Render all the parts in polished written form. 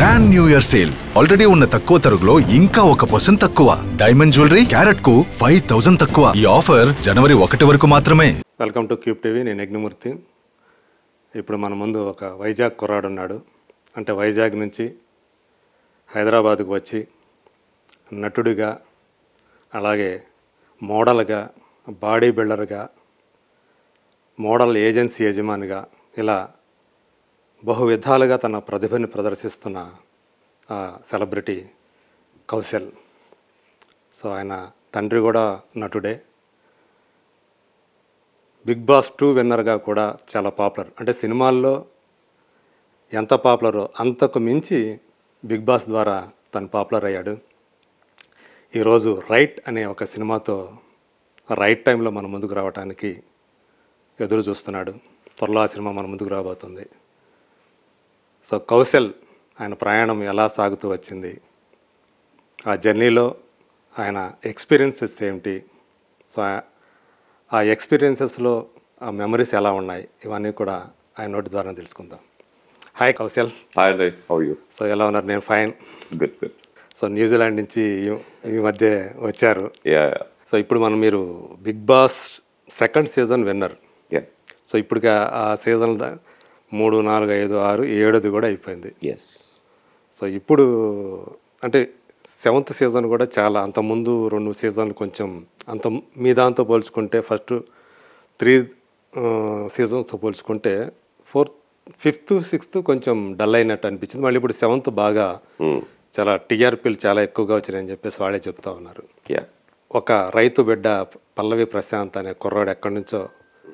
Grand new year sale. Already ఉన్న తక్కువ తరుగులో ఇంకా 1% తక్కువ. డైమండ్ జ్యువెలరీ క్యారెట్ కు 5000 తక్కువ. ఈ ఆఫర్ జనవరి 1 వరకు మాత్రమే. Welcome to cube TV. నేను యజ్ఞమూర్తి. ఇప్పుడు మన ముందు ఒక వైజాగ్ కుర్రాడు ఉన్నాడు. అంటే వైజాగ్ నుంచి హైదరాబాద్కు వచ్చి నటుడిగా, అలాగే మోడల్గా, బాడీ బిల్డర్గా, మోడల్ ఏజెన్సీ యజమానిగా ఇలా బహు విధాలుగా తన ప్రతిభని ప్రదర్శిస్తున్న సెలబ్రిటీ కౌశల్. సో ఆయన తండ్రి కూడా నటుడే. బిగ్ బాస్ 2 విన్నర్గా కూడా చాలా పాపులర్. అంటే సినిమాల్లో ఎంత పాపులరో అంతకు మించి బిగ్ బాస్ ద్వారా తను పాపులర్ అయ్యాడు. ఈరోజు రైట్ అనే ఒక సినిమాతో రైట్ టైంలో మన ముందుకు రావడానికి ఎదురు చూస్తున్నాడు. త్వరలో ఆ సినిమా మన ముందుకు రాబోతుంది. సో కౌశల్ ఆయన ప్రయాణం ఎలా సాగుతూ వచ్చింది, ఆ జర్నీలో ఆయన ఎక్స్పీరియన్సెస్ ఏమిటి, సో ఆ ఎక్స్పీరియన్సెస్లో ఆ మెమరీస్ ఎలా ఉన్నాయి, ఇవన్నీ కూడా ఆయన నోటి ద్వారా తెలుసుకుందాం. Hi Kaushal. Hi right, how you? So ఎలా ఉన్నారు? నేను fine. Good good. So New Zealand నుంచి ఈ మధ్య వచ్చారు. యా. సో ఇప్పుడు మీరు Bigg Boss 2nd season winner. Yeah. So ఇప్పుడు ఆ సీజన్ 3, 4, 5, 6, 7ది కూడా అయిపోయింది. ఎస్. సో ఇప్పుడు అంటే 7th సీజన్ కూడా చాలా, అంతకుముందు 2 సీజన్లు కొంచెం అంత మీ దాంతో పోల్చుకుంటే ఫస్ట్ 3 సీజన్స్తో పోల్చుకుంటే 4th, 5th, 6th కొంచెం డల్ అయినట్టు అనిపించింది. మళ్ళీ ఇప్పుడు 7th బాగా చాలా టీఆర్పీలు చాలా ఎక్కువగా వచ్చినాయని చెప్పేసి వాళ్ళే చెప్తా ఉన్నారు. ఒక రైతు బిడ్డ పల్లవి ప్రశాంత్ అనే కుర్రాడు, ఎక్కడి నుంచో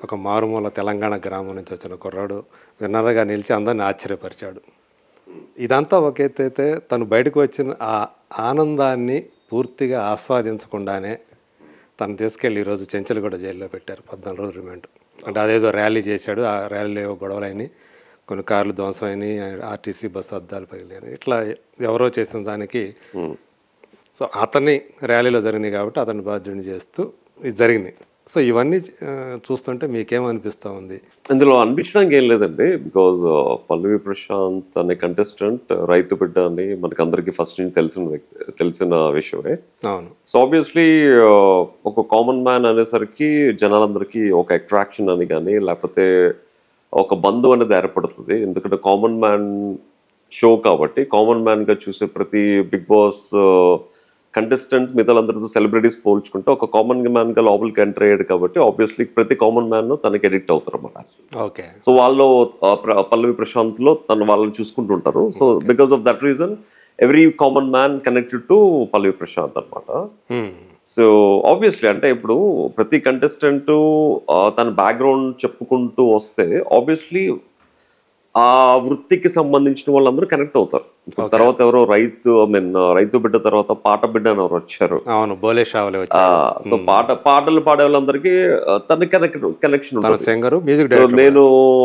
ఒక మారుమూల తెలంగాణ గ్రామం నుంచి వచ్చిన కుర్రాడు విన్నర్గా నిలిచి అందరిని ఆశ్చర్యపరిచాడు. ఇదంతా ఒక ఎత్తైతే తను బయటకు వచ్చిన ఆ ఆనందాన్ని పూర్తిగా ఆస్వాదించకుండానే తను తీసుకెళ్ళి ఈరోజు చెంచల్గూడ జైల్లో పెట్టారు. 14 రోజులు రిమాండ్. అంటే అదేదో ర్యాలీ చేశాడు, ఆ ర్యాలీలో గొడవలైన కొన్ని కార్లు ధ్వంసమైనవి, ఆర్టీసీ బస్సు అద్దాలు పగిలాయి. ఇట్లా ఎవరో చేసిన దానికి సో అతన్ని ర్యాలీలో జరిగినాయి కాబట్టి అతన్ని బాధ్యుడిని చేస్తూ ఇది జరిగినాయి. సో ఇవన్నీ చూస్తుంటే మీకేమనిపిస్తూ ఉంది? ఇందులో అనిపించడానికి ఏం లేదండి, బికాజ్ పల్లవి ప్రశాంత్ అనే కంటెస్టెంట్ రైతు బిడ్డ అని మనకి అందరికీ ఫస్ట్ నుంచి తెలిసిన విషయమే. అవును. సో ఆబ్వియస్లీ ఒక కామన్ మ్యాన్ అనేసరికి జనాలందరికీ ఒక అట్రాక్షన్ అని కానీ లేకపోతే ఒక బంధువు అనేది ఏర్పడుతుంది. ఎందుకంటే కామన్ మ్యాన్ షో కాబట్టి కామన్ మ్యాన్గా చూసే ప్రతి బిగ్ బాస్ కంటెస్టెంట్స్ మిగతాలందరితో సెలబ్రిటీస్ పోల్చుకుంటే ఒక కామన్ మ్యాన్ గా లోపలికి ఎంటర్ అయ్యాడు కాబట్టి ఆబ్వియస్లీ ప్రతి కామన్ మ్యాన్ తనకి ఎడిక్ట్ అవుతారు అన్నమాట. ఓకే. సో వాళ్ళు పల్లవి ప్రశాంత్ లో వాళ్ళని చూసుకుంటుంటారు. So because of that reason every common man connected to Pallavi Prashanth అనమాట. సో ఆబ్వియస్లీ అంటే ఇప్పుడు ప్రతి కంటెస్టెంట్ తన బ్యాక్గ్రౌండ్ చెప్పుకుంటూ వస్తే ఆబ్వియస్లీ ఆ వృత్తికి సంబంధించిన వాళ్ళందరూ కనెక్ట్ అవుతారు. తర్వాత ఎవరో రైతు బిడ్డ తర్వాత పాట బిడ్డ అని ఎవరు వచ్చారు. అవును, బోలే షావలే. సో పాటలు పాడే వాళ్ళందరికీ తన కనెక్షన్ ఉంటుంది. సో నేను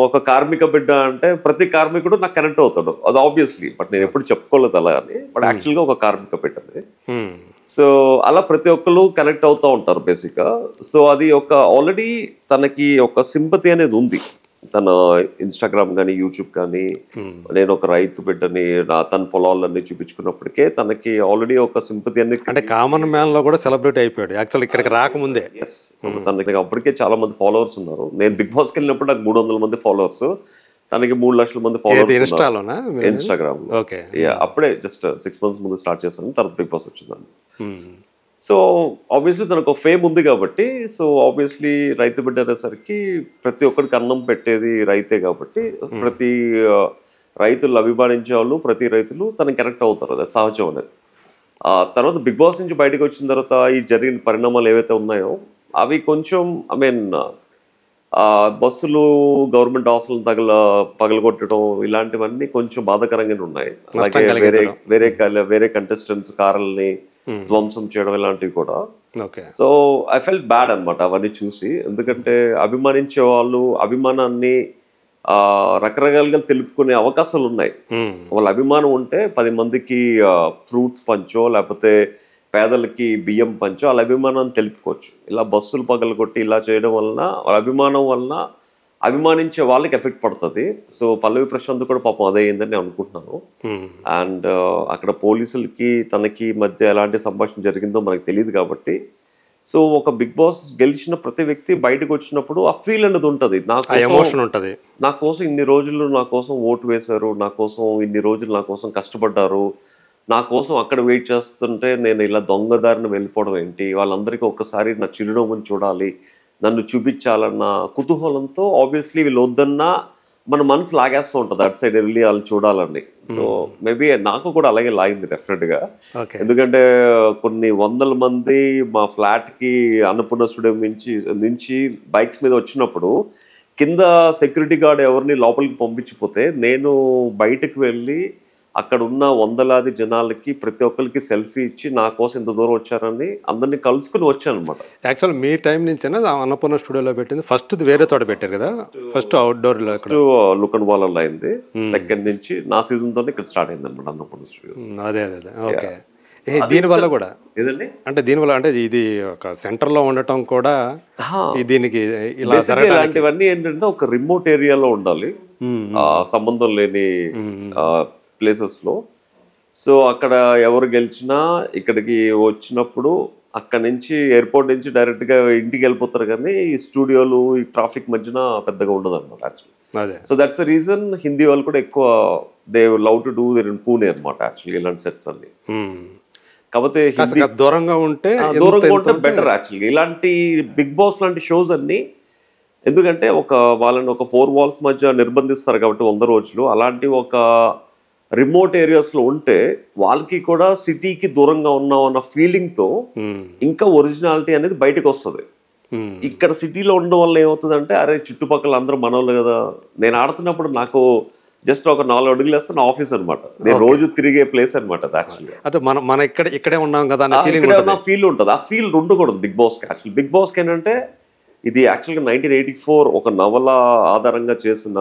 ఒక కార్మిక బిడ్డ అంటే ప్రతి కార్మికుడు నాకు కనెక్ట్ అవుతాడు, అది ఆబ్వియస్లీ. బట్ నేను ఎప్పుడు చెప్పుకోలేదు అలా అని. బట్ యాక్చువల్ గా ఒక కార్మిక బిడ్డని. సో అలా ప్రతి ఒక్కరు కనెక్ట్ అవుతూ ఉంటారు బేసిక్ గా. సో అది ఒక ఆల్రెడీ తనకి ఒక సింపతి అనేది ఉంది. తన ఇన్స్టాగ్రామ్ కానీ యూట్యూబ్ కానీ నేను ఒక రైతు బిడ్డని తన పొలాలన్నీ చూపించుకున్నప్పటికే తనకి ఆల్రెడీ ఒక సింపతి అనేది, అంటే కామన్ మ్యాన్ లో కూడా సెలబ్రిటీ అయిపోయాడు యాక్చువల్ ఇక్కడికి రాకముందే. తనకి అప్పటికే చాలా మంది ఫాలోవర్స్ ఉన్నారు. నేను బిగ్ బాస్కి వెళ్ళినప్పుడు నాకు 300 మంది ఫాలోవర్స్, తనకి 3 లక్షల మంది ఫాలోవర్స్ ఇన్స్టాగ్రామ్. అప్పుడే జస్ట్ 6 months ముందు స్టార్ట్ చేశాను, తర్వాత బిగ్ బాస్ వచ్చిందండి. సో ఆబ్వియస్లీ తనకు ఒక ఫేమ్ ఉంది కాబట్టి, సో ఆబ్వియస్లీ రైతు బిడ్డ అనేసరికి ప్రతి ఒక్కరికి అన్నం పెట్టేది రైతే కాబట్టి ప్రతి రైతులు అభిమానించే వాళ్ళు, ప్రతి రైతులు తనకి కనెక్ట్ అవుతారు. అది సహజం అనేది. తర్వాత బిగ్ బాస్ నుంచి బయటకు వచ్చిన తర్వాత ఈ జరిగిన పరిణామాలు ఏవైతే ఉన్నాయో అవి కొంచెం బస్సులు గవర్నమెంట్ హాస్టల్ పగలగొట్టడం ఇలాంటివన్నీ కొంచెం బాధాకరంగానే ఉన్నాయి. అలాగే వేరే కంటెస్టెంట్స్ కార్లని ధ్వంసం చేయడం ఇలాంటివి కూడా. సో ఐ ఫెల్ట్ బ్యాడ్ అనమాట అవన్నీ చూసి. ఎందుకంటే అభిమానించే వాళ్ళు అభిమానాన్ని రకరకాలుగా తెలుపుకునే అవకాశాలు ఉన్నాయి. వాళ్ళ అభిమానం ఉంటే 10 మందికి ఫ్రూట్స్ పంచో లేకపోతే పేదలకి బియ్యం పంచో వాళ్ళ అభిమానాన్ని తెలుపుకోవచ్చు. ఇలా బస్సులు పగలగొట్టి ఇలా చేయడం వలన వాళ్ళ అభిమానం వలన అభిమానించే వాళ్ళకి ఎఫెక్ట్ పడుతుంది. సో పల్లవి ప్రశాంత్ కూడా పాపం అదే అయిందని నేను అనుకుంటున్నాను. అండ్ అక్కడ పోలీసులకి తనకి మధ్య ఎలాంటి సంభాషణ జరిగిందో మనకు తెలియదు కాబట్టి, సో ఒక బిగ్ బాస్ గెలిచిన ప్రతి వ్యక్తి బయటకు వచ్చినప్పుడు ఆ ఫీల్ అనేది ఉంటుంది. నా కోసం ఇన్ని రోజులు నా కోసం ఓటు వేశారు, నా కోసం ఇన్ని రోజులు నా కోసం కష్టపడ్డారు, నా కోసం అక్కడ వెయిట్ చేస్తుంటే నేను ఇలా దొంగదారిని వెళ్ళిపోవడం ఏంటి, వాళ్ళందరికీ ఒక్కసారి నా చిరునవ్వుని చూడాలి, నన్ను చూపించాలన్న కుతూహలంతో ఆబ్వియస్లీ వీళ్ళు వద్దన్నా మన మనసు లాగేస్తూ ఉంటుంది అటు సైడ్ వెళ్ళి వాళ్ళు చూడాలని. సో మేబీ నాకు కూడా అలాగే లాగింది డెఫినెట్గా. ఎందుకంటే కొన్ని వందల మంది మా ఫ్లాట్కి అన్నపూర్ణ స్టూడియో నుంచి బైక్స్ మీద వచ్చినప్పుడు కింద సెక్యూరిటీ గార్డ్ ఎవరిని లోపలికి పంపించిపోతే నేను బయటకు వెళ్ళి అక్కడ ఉన్న వందలాది జనాలకి ప్రతి ఒక్కరికి సెల్ఫీ ఇచ్చి నా కోసం ఇంత దూరం వచ్చారని అందరినీ కలుసుకుని వచ్చాను అనమాట. యాక్చువల్ మీ టైం నుంచేనా అన్నపూర్ణ స్టూడియోలో పెట్టింది? ఫస్ట్ వేరే చోట పెట్టారు కదా, ఫస్ట్ అవుట్డోర్ లుకన్ వాలలో అయింది. సెకండ్ నుంచి నా సీజన్ తోనే ఇక్కడ స్టార్ట్ అయింది అనమాట అన్నపూర్ణ స్టూడియోస్. అదే ఓకే. దీనివల్ల కూడా ఏదండి అంటే దీనివల్ల అంటే ఇది ఒక సెంటర్ లో ఉండటం కూడా దీనికి ఇలాంటివన్నీ ఏంటంటే ఒక రిమోట్ ఏరియాలో ఉండాలి, సంబంధం లేని ప్లేసెస్ లో. సో అక్కడ ఎవరు గెలిచినా ఇక్కడికి వచ్చినప్పుడు అక్కడ నుంచి ఎయిర్పోర్ట్ నుంచి డైరెక్ట్ గా ఇంటికి వెళ్ళిపోతారు, కానీ ఈ స్టూడియోలు ఈ ట్రాఫిక్ మధ్యన పెద్దగా ఉండదు అనమాట actually. So that's the reason Hindi వాళ్ళు కూడా ఎక్కువ they love to do there in Pune అనమాట యాక్చువల్లీ ఇలాంటి సెట్స్ అన్ని. కాకపోతే దూరంగా ఉంటే బెటర్ యాక్చువల్గా ఇలాంటి బిగ్ బాస్ లాంటి షోస్ అన్ని. ఎందుకంటే వాళ్ళని ఒక 4 walls మధ్య నిర్బంధిస్తారు కాబట్టి 100 రోజులు. అలాంటి ఒక రిమోట్ ఏరియాస్ లో ఉంటే వాళ్ళకి కూడా సిటీకి దూరంగా ఉన్నాం అన్న ఫీలింగ్ తో ఇంకా ఒరిజినాలిటీ అనేది బయటకు వస్తుంది. ఇక్కడ సిటీలో ఉండడం వల్ల ఏమవుతుంది అంటే, అరే చుట్టుపక్కల అందరూ మనోళ్ళు కదా, నేను ఆడుతున్నప్పుడు నాకు జస్ట్ ఒక 4 అడుగులు వేస్తే నా ఆఫీస్ అనమాట, నేను రోజు తిరిగే ప్లేస్ అనమాట. అంటే మన ఇక్కడే ఉన్నాం కదా ఫీల్ ఉంటుంది. ఆ ఫీల్ ఉండకూడదు బిగ్ బాస్ కి. యాక్చువల్లీ బిగ్ బాస్ కి ఏంటంటే ఇది యాక్చువల్గా 1984 ఒక నవల ఆధారంగా చేసిన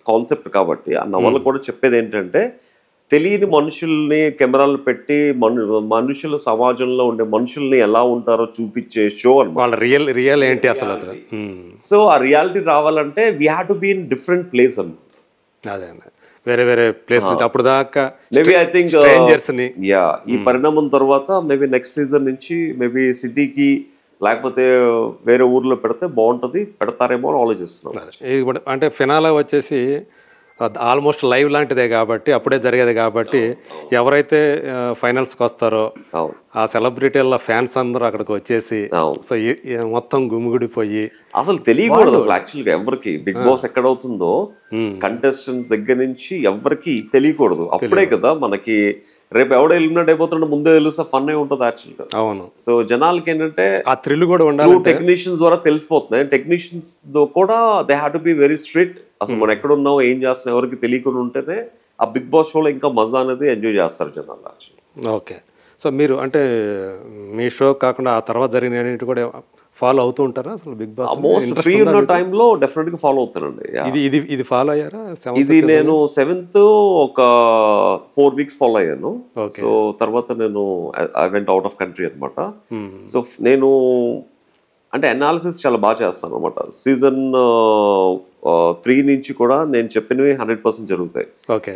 కాన్సెప్ట్ కాబట్టి ఆ నవల కూడా చెప్పేది ఏంటంటే, తెలియని మనుషుల్ని కెమెరాలు పెట్టి మనుషుల సమాజంలో ఉండే మనుషుల్ని ఎలా ఉంటారో చూపించే షో అన్నమాట. రియల్ ఏంటి అసలు. సో ఆ రియాలిటీ రావాలంటే we have to be in different place అన్నమాట. అదే వేరే ప్లేస్ అప్పుడు దాకా మేబీ ఐ థింక్ ఈ పరిణామం తర్వాత మేబీ నెక్స్ట్ సీజన్ నుంచి మేబీ సిటీకి లేకపోతే వేరే ఊర్లో పెడితే బాగుంటుంది, పెడతారేమో అని ఆలోచిస్తున్నాం. అంటే ఫినాలా వచ్చేసి ఆల్మోస్ట్ లైవ్ లాంటిదే కాబట్టి, అప్పుడే జరిగేది కాబట్టి, ఎవరైతే ఫైనల్స్కి వస్తారో ఆ సెలబ్రిటీల ఫ్యాన్స్ అందరూ అక్కడికి వచ్చేసి సో మొత్తం గుమిగుడిపోయి అసలు తెలియకూడదు యాక్చువల్గా ఎవరికి బిగ్ బాస్ ఎక్కడవుతుందో కంటెస్టెంట్స్ దగ్గర నుంచి ఎవరికి తెలియకూడదు. అప్పుడే కదా మనకి రేపు ఎవడో ఎలిమినేట్ అయిపోతుంటే ముందే తెలుస్తా ఫన్ అయి ఉంటుంది యాక్చువల్గా. అవును. సో జనాలకి ఏంటంటే ఆ థ్రిల్ కూడా ఉండాలి. టెక్నీషియన్స్ ద్వారా తెలిసిపోతున్నాయి. టెక్నీషియన్స్ కూడా they have to be very strict. అసలు మనం ఎక్కడ ఉన్నాం ఏం చేస్తున్నాం ఎవరికి తెలియకుండా ఉంటేనే ఆ బిగ్ బాస్ షోలో ఇంకా మజా అనేది ఎంజాయ్ చేస్తారు జనాలు యాక్చువల్లీ. ఓకే. సో మీరు అంటే మీ షో కాకుండా ఆ తర్వాత జరిగిన కూడా ఫాలో అవుతూ ఉంటారా అసలు బిగ్ బాస్? మోస్ట్ ఫ్రీ ఉన్న టైంలో డెఫినెట్ గా ఫాలో అవుతానండి. ఇది ఫాలో అయ్యారా? ఇది నేను 7th ఒక 4 weeks ఫాలో అయ్యాను. సో తర్వాత నేను I went out of country అనమాట. సో నేను అంటే అనాలిసిస్ చాలా బాగా చేస్తాను అనమాట. సీజన్ 3 నుంచి కూడా నేను చెప్పినవి 100% జరుగుతాయి.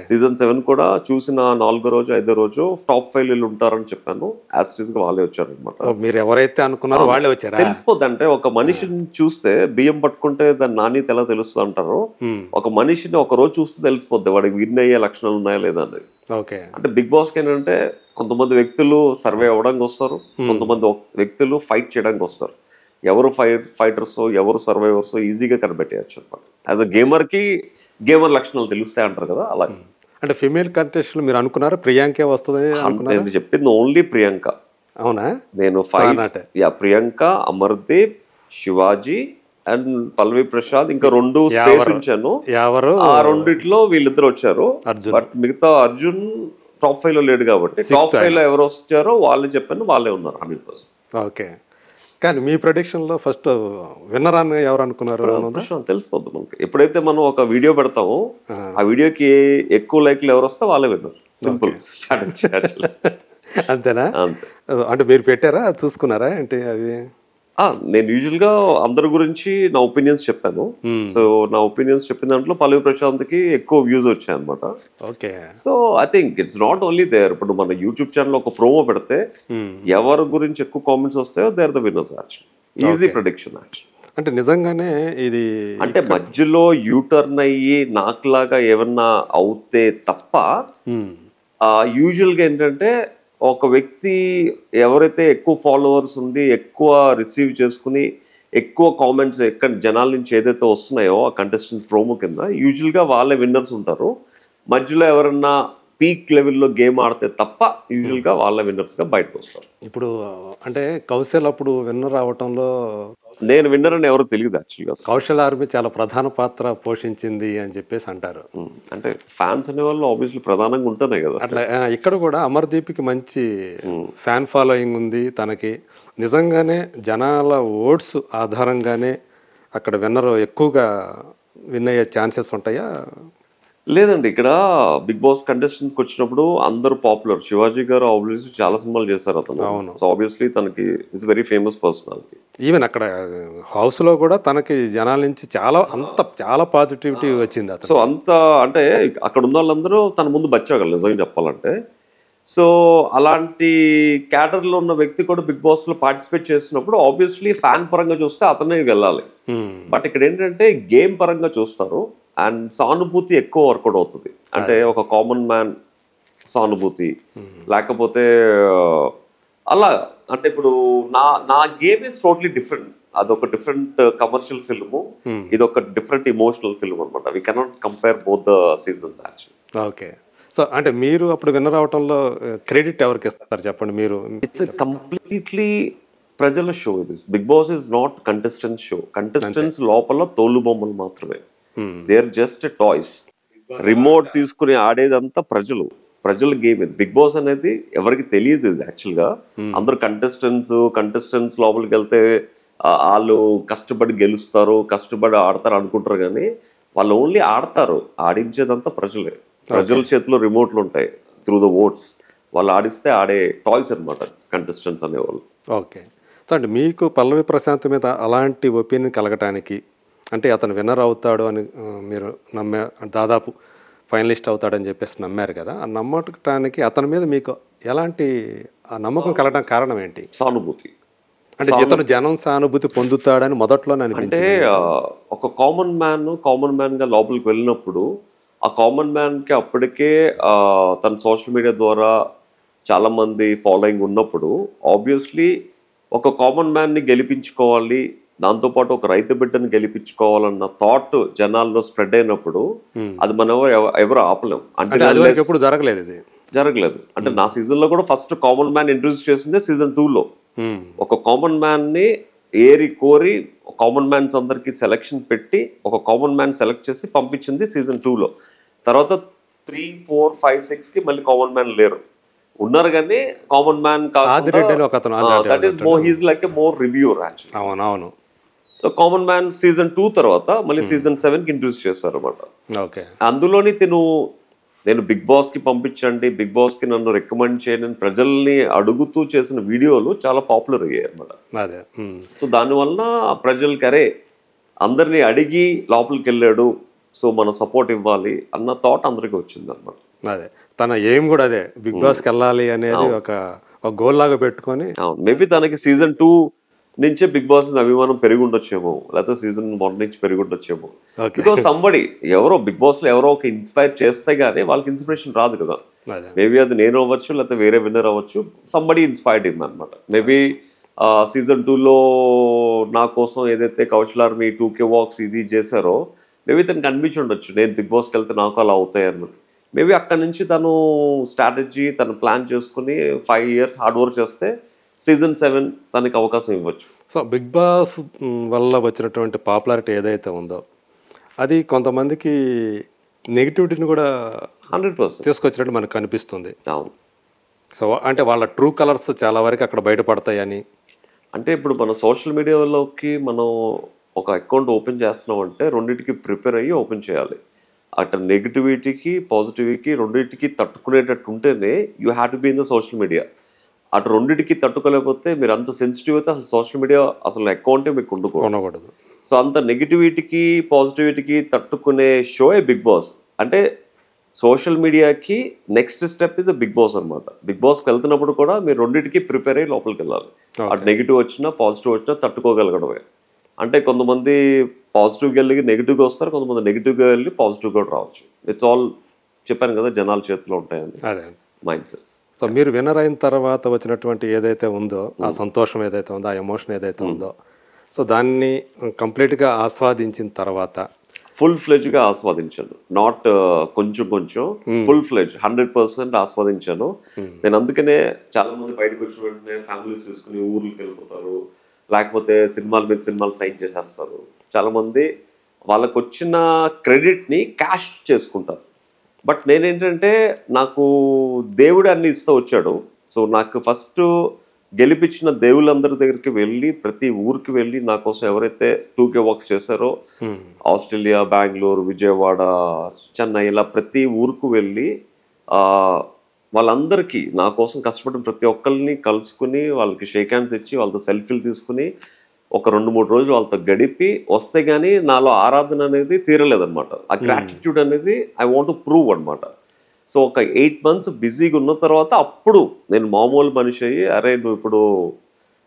సీజన్ 7 కూడా చూసిన 4వ రోజు 5వ రోజు టాప్ 5 ఉంటారని చెప్పాను. యాస్టీస్ గా వాళ్ళే వచ్చారు అనమాట. మీరు ఎవరైతే అనుకున్నారో వాళ్ళే వచ్చారు. తెలిసిపోద్ది. అంటే ఒక మనిషిని చూస్తే బియ్యం పట్టుకుంటే దాని నాణ్యత ఎలా తెలుస్తుంది అంటారు. ఒక మనిషిని ఒక రోజు చూస్తే తెలిసిపోద్ది వాడికి విన్ అయ్యే లక్షణాలు ఉన్నాయా లేదా అనేది. అంటే బిగ్ బాస్ కి ఏంటంటే కొంతమంది వ్యక్తులు సర్వే అవ్వడానికి వస్తారు, కొంతమంది వ్యక్తులు ఫైట్ చేయడానికి వస్తారు. ఎవరు ఫైటర్స్ ఎవరు సర్వైవర్స్ ఈజీగా కనిపెట్టేయచ్చు అనమాట. యాజ్ అ గేమర్ కి గేమర్ లక్షణాలు తెలుస్తాయి అంటారు కదా, అలా. అంటే ఫీమేల్ కంటెస్టెంట్ మీరు అనుకున్నారా ప్రియాంకే వస్తుంది? నేను చెప్పింది ఓన్లీ ప్రియాంక. అవునా? నేను ప్రియాంక, అమర్దీప్, శివాజీ అండ్ పల్లవి ప్రసాద్ ఇంకా 2 స్పేస్ ఉంచాను. ఆ రెండిట్లో వీళ్ళిద్దరు వచ్చారు. బట్ మిగతా అర్జున్ టాప్ 5 లో లేడు కాబట్టి టాప్ 5 లో ఎవరు వచ్చారో వాళ్ళు చెప్పాను, వాళ్ళే ఉన్నారు 100%. ఓకే. కానీ మీ ప్రొడిక్షన్ లో ఫస్ట్ విన్నర్ అని ఎవరు అనుకున్నారు? తెలిసిపోద్ది మనకి. ఎప్పుడైతే మనం ఒక వీడియో పెడతామో ఆ వీడియోకి ఎక్కువ లైక్లు ఎవరు వస్తే వాళ్ళే విన్నర్. సింపుల్. అంతేనా? అంటే మీరు పెట్టారా, చూసుకున్నారా ఏంటి అవి? నేను యూజువల్గా అందరి గురించి నా ఒపీనియన్స్ చెప్పాను. సో నా ఒపీనియన్స్ చెప్పిన దాంట్లో పల్లవి ప్రశాంత్కి ఎక్కువ వ్యూస్ వచ్చాయి అనమాట. Okay. So I think it's not only there. ఇప్పుడు మన యూట్యూబ్ ఛానల్ ఒక ప్రోమో పెడితే ఎవరి గురించి ఎక్కువ కామెంట్స్ వస్తాయో they are the winners actually. Easy prediction actually. అంటే నిజంగానే ఇది అంటే మధ్యలో యూటర్న్ అయ్యి నాకులాగా ఏమన్నా అవుతే తప్ప యూజువల్గా ఏంటంటే ఒక వ్యక్తి ఎవరైతే ఎక్కువ ఫాలోవర్స్ ఉండి ఎక్కువ రిసీవ్ చేసుకుని ఎక్కువ కామెంట్స్ ఎక్కడ జనాల నుంచి ఏదైతే వస్తున్నాయో ఆ కంటెస్టెంట్స్ ప్రోమో కింద యూజువల్గా వాళ్ళే విన్నర్స్ ఉంటారు. మధ్యలో ఎవరన్నా పీక్ లెవెల్లో గేమ్ ఆడితే తప్ప యూజువల్గా వాళ్ళ విన్నర్స్గా బయటకు వస్తారు. ఇప్పుడు అంటే కౌశల్ అప్పుడు విన్నర్ అవటంలో నేను విన్నర్ అని ఎవరు తెలియదు యాక్చువల్గా. కౌశల్ ఆర్మీ చాలా ప్రధాన పాత్ర పోషించింది అని చెప్పేసి అంటారు. అంటే ఫ్యాన్స్ అనే వాళ్ళు ఆబ్వియస్లీ ప్రధానంగా ఉంటున్నాయి కదా. అట్లా ఇక్కడ కూడా అమర్దీప్కి మంచి ఫ్యాన్ ఫాలోయింగ్ ఉంది. తనకి నిజంగానే జనాల ఓట్స్ ఆధారంగానే అక్కడ విన్నర్ ఎక్కువగా విన్ అయ్యే ఛాన్సెస్ ఉంటాయా? లేదండి, ఇక్కడ బిగ్ బాస్ కంటెస్టెంట్కి వచ్చినప్పుడు అందరూ పాపులర్. శివాజీ గారు ఆబ్వియస్లీ చాలా సినిమాలు చేశారు అతను. సో ఆబ్వియస్లీ తనకి it's very famous personality. Even అక్కడ హౌస్ లో కూడా తనకి జనాల నుంచి చాలా పాజిటివిటీ వచ్చింది. సో అంత అంటే అక్కడ ఉన్న వాళ్ళందరూ తన ముందు బచ్చాగలరు నిజంగా చెప్పాలంటే. సో అలాంటి క్యాడర్లో ఉన్న వ్యక్తి కూడా బిగ్ బాస్ లో పార్టిసిపేట్ చేసినప్పుడు ఆబ్వియస్లీ ఫ్యాన్ పరంగా చూస్తే అతనే వెళ్ళాలి. బట్ ఇక్కడ ఏంటంటే గేమ్ పరంగా చూస్తారు అండ్ సానుభూతి ఎక్కువ వర్కౌట్ అవుతుంది. అంటే ఒక కామన్ మ్యాన్ సానుభూతి లేకపోతే అలా అంటే ఇప్పుడు నా గేమ్ ఈజ్ టోటలీ డిఫరెంట్. అదొక డిఫరెంట్ కమర్షియల్ ఫిల్మ్, ఇదొక డిఫరెంట్ ఇమోషనల్ ఫిల్మ్ అనమాట. We cannot compare both the seasons actually. Okay. So అంటే మీరు అప్పుడు విన్నర్ అవటంలో క్రెడిట్ ఎవరికి ఇస్తారు చెప్పండి మీరు? ఇట్స్ కంప్లీట్లీ ప్రజల షో. ఇది Bigg Boss is not contestant show. Contestants లోపల తోలు బొమ్మలు మాత్రమే. They are just toys. Remote తీసుకుని ఆడేదంతా ప్రజల గేమ్ ఇది. బిగ్ బాస్ అనేది ఎవరికి తెలియదు ఇది యాక్చువల్గా. అందరు కంటెస్టెంట్స్ లోపలికి వెళ్తే వాళ్ళు కష్టపడి గెలుస్తారు, కష్టపడి ఆడతారు అనుకుంటారు, కానీ వాళ్ళు ఓన్లీ ఆడతారు. ఆడించేదంతా ప్రజలే. ప్రజల చేతిలో రిమోట్లు ఉంటాయి త్రూ ద ఓట్స్. వాళ్ళు ఆడిస్తే ఆడే టాయ్స్ అనమాట కంటెస్టెంట్స్ అనేవాళ్ళు. ఓకే. సో అంటే మీకు పల్లవి ప్రశాంత్ మీద అలాంటి ఒపీనియన్ కలగటానికి అంటే అతను విన్నర్ అవుతాడు అని మీరు దాదాపు ఫైనలిస్ట్ అవుతాడని చెప్పేసి నమ్మారు కదా. ఆ నమ్మటానికి అతని మీద మీకు ఎలాంటి ఆ నమ్మకం కలగడానికి కారణం ఏంటి? సానుభూతి. అంటే ఇతను జనం సానుభూతి పొందుతాడని మొదట్లోనే అనిపించింది. అంటే ఒక కామన్ మ్యాన్ గా లోపలికి వెళ్ళినప్పుడు ఆ కామన్ మ్యాన్ కి అప్పటికే తన సోషల్ మీడియా ద్వారా చాలా మంది ఫాలోయింగ్ ఉన్నప్పుడు ఆబ్వియస్లీ ఒక కామన్ మ్యాన్ ని గెలిపించుకోవాలి, దాంతోపాటు ఒక రైతు బిడ్డను గెలిపించుకోవాలన్న థాట్ జనాల్లో స్ప్రెడ్ అయినప్పుడు అది మనం ఎవరు ఆపలేం. అంటే ఎప్పుడు జరగలేదు. అంటే నా సీజన్ లో కూడా ఫస్ట్ కామన్ మ్యాన్ ఇంట్రడ్యూస్ చేసిందే సీజన్ 2లో. ఒక కామన్ మ్యాన్ ని ఏరి కోరి కామన్ మ్యాన్స్ అందరికి సెలెక్షన్ పెట్టి ఒక కామన్ మ్యాన్ సెలెక్ట్ చేసి పంపించింది సీజన్ 2లో. తర్వాత 3, 4, 5, 6 కి మళ్ళీ కామన్ మ్యాన్ లేరు, ఉన్నారు కానీ common man that is more he's like a more reviewer actually. అవునవును. సో కామన్ మ్యాన్ సీజన్ 2 తర్వాత మళ్ళీ సీజన్ 7 కి ఇంట్రడ్యూస్ చేశారు అనమాట. అందులోని నేను బిగ్ బాస్ కి పంపించండి, బిగ్ బాస్ కి నన్ను రికమెండ్ చేయండి ప్రజల్ని అడుగుతూ చేసిన వీడియోలు చాలా పాపులర్ అయ్యాయి అనమాట. సో దానివల్ల ప్రజలకి అరే అందరినీ అడిగి లోపలికి వెళ్ళాడు, సో మన సపోర్ట్ ఇవ్వాలి అన్న థాట్ అందరికి వచ్చింది అనమాట. అదే తన ఏం కూడా అదే బిగ్ బాస్ కి వెళ్ళాలి అనేది ఒక గోల్ లాగా పెట్టుకొని. మేబీ తనకి సీజన్ 2 నుంచే బిగ్ బాస్ మీద అభిమానం పెరిగి ఉండొచ్చేమో, లేకపోతే సీజన్ 1 నుంచి పెరిగి ఉండొచ్చేమో. బికాస్ సంబడి ఎవరో బిగ్ బాస్ లో ఎవరో ఒక ఇన్స్పైర్ చేస్తే గానీ వాళ్ళకి ఇన్స్పిరేషన్ రాదు కదా. మేబీ అది నేను అవ్వచ్చు, లేకపోతే వేరే విన్నర్ అవ్వచ్చు. సంబడి ఇన్స్పైర్డ్ హిమ్ అనమాట. మేబీ సీజన్ 2లో నా కోసం ఏదైతే కౌశల్ ఆర్మీ 2K వాక్స్ ఇది చేశారో మేబీ తనకి అనిపించి ఉండొచ్చు నేను బిగ్ బాస్కి వెళ్తే నాకు అలా అవుతాయి అన్నమాట. మేబీ అక్కడ నుంచి తను స్ట్రాటజీ తను ప్లాన్ చేసుకుని 5 years హార్డ్ వర్క్ చేస్తే సీజన్ 7 తనకి అవకాశం ఇవ్వచ్చు. సో బిగ్ బాస్ వల్ల వచ్చినటువంటి పాపులారిటీ ఏదైతే ఉందో అది కొంతమందికి నెగిటివిటీని కూడా 100% తీసుకొచ్చినట్టు మనకు కనిపిస్తుంది. అవును. సో అంటే వాళ్ళ ట్రూ కలర్స్ చాలా వరకు అక్కడ బయటపడతాయని. అంటే ఇప్పుడు మన సోషల్ మీడియాలోకి మనం ఒక అకౌంట్ ఓపెన్ చేస్తున్నాం అంటే రెండింటికి ప్రిపేర్ అయ్యి ఓపెన్ చేయాలి. అటు నెగిటివిటీకి పాజిటివిటీకి రెండింటికి తట్టుకునేటట్టు ఉంటేనే you have to be in the social media. అటు రెండిటికి తట్టుకోలేకపోతే మీరు అంత సెన్సిటివ్ అయితే అసలు సోషల్ మీడియా అసలు అకౌంటే మీకు ఉండకూడదు. సో అంత నెగిటివిటీకి పాజిటివిటీకి తట్టుకునే షోయే బిగ్ బాస్. అంటే సోషల్ మీడియాకి next step is Bigg Boss అనమాట. బిగ్ బాస్కి వెళ్తున్నప్పుడు కూడా మీరు రెండింటికి ప్రిపేర్ అయ్యి లోపలికి వెళ్ళాలి. అటు నెగిటివ్ వచ్చినా పాజిటివ్ వచ్చినా తట్టుకోగలగడమే. అంటే కొంతమంది పాజిటివ్గా వెళ్ళి నెగిటివ్గా వస్తారు, కొంతమంది నెగిటివ్గా వెళ్ళి పాజిటివ్గా రావచ్చు. ఇట్స్ ఆల్ చెప్పాను కదా జనాల చేతిలో ఉంటాయని మైండ్ సెట్స్. సో మీరు విన్నర్ అయిన తర్వాత వచ్చినటువంటి ఏదైతే ఉందో ఆ సంతోషం ఏదైతే ఉందో ఆ ఎమోషన్ ఏదైతే ఉందో సో దాన్ని కంప్లీట్గా ఆస్వాదించిన తర్వాత ఫుల్ ఫ్లెడ్జ్గా ఆస్వాదించాను. నాట్ కొంచెం ఫుల్ ఫ్లెడ్జ్ 100% ఆస్వాదించాను. నేను అందుకనే చాలా మంది బయటకు వచ్చిన వెంటనే ఫ్యామిలీస్ తీసుకుని ఊర్లకు వెళ్ళిపోతారు, లేకపోతే సినిమాల మీద సినిమాలు సైన్ చేసేస్తారు. చాలా మంది వాళ్ళకు వచ్చిన క్రెడిట్ని క్యాష్ చేసుకుంటారు. బట్ నేనేంటంటే నాకు దేవుడు అన్ని ఇస్తూ వచ్చాడు. సో నాకు ఫస్ట్ గెలిపించిన దేవుళ్ళందరి దగ్గరికి వెళ్ళి ప్రతి ఊరికి వెళ్ళి నా కోసం ఎవరైతే 2K వర్క్స్ చేశారో ఆస్ట్రేలియా, బెంగళూరు, విజయవాడ, చెన్నై ఇలా ప్రతి ఊరికి వెళ్ళి వాళ్ళందరికీ నా కోసం కష్టపడిన ప్రతి ఒక్కరిని కలుసుకుని వాళ్ళకి షేక్ హ్యాండ్స్ ఇచ్చి వాళ్ళతో సెల్ఫీలు తీసుకుని ఒక 2-3 రోజులు వాళ్ళతో గడిపి వస్తే కానీ నాలో ఆరాధన అనేది తీరలేదనమాట. ఆ గ్రాటిట్యూడ్ అనేది ఐ వాంట్ టు ప్రూవ్ అనమాట. సో ఒక 8 months బిజీగా ఉన్న తర్వాత అప్పుడు నేను మామూలు మనిషి అయ్యి అరే నువ్వు ఇప్పుడు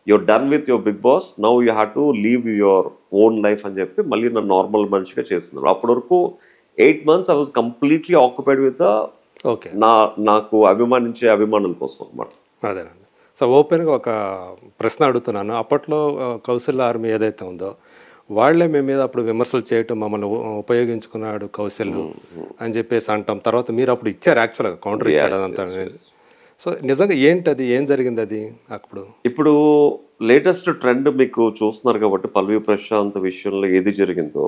your done with your Bigg Boss, now you have to leave your own life అని చెప్పి మళ్ళీ నన్ను నార్మల్ మనిషిగా చేస్తున్నారు. అప్పటి వరకు 8 months I was completely occupied with నాకు అభిమానించే అభిమానుల కోసం అనమాట. అదేనండి. సో ఓపెన్గా ఒక ప్రశ్న అడుగుతున్నాను. అప్పట్లో కౌశల్ ఆర్మీ ఏదైతే ఉందో వాళ్లే మీ మీద అప్పుడు విమర్శలు చేయటం, మమ్మల్ని ఉపయోగించుకున్నాడు కౌశల్ అని చెప్పేసి అంటాం. తర్వాత మీరు అప్పుడు ఇచ్చారు యాక్చువల్గా కౌంటర్ ఇచ్చాడు అదంతా. సో నిజంగా ఏంటి అది, ఏం జరిగింది అది అప్పుడు? ఇప్పుడు లేటెస్ట్ ట్రెండ్ మీకు చూస్తున్నారు కాబట్టి పల్లవి ప్రశాంత్ విషయంలో ఏది జరిగిందో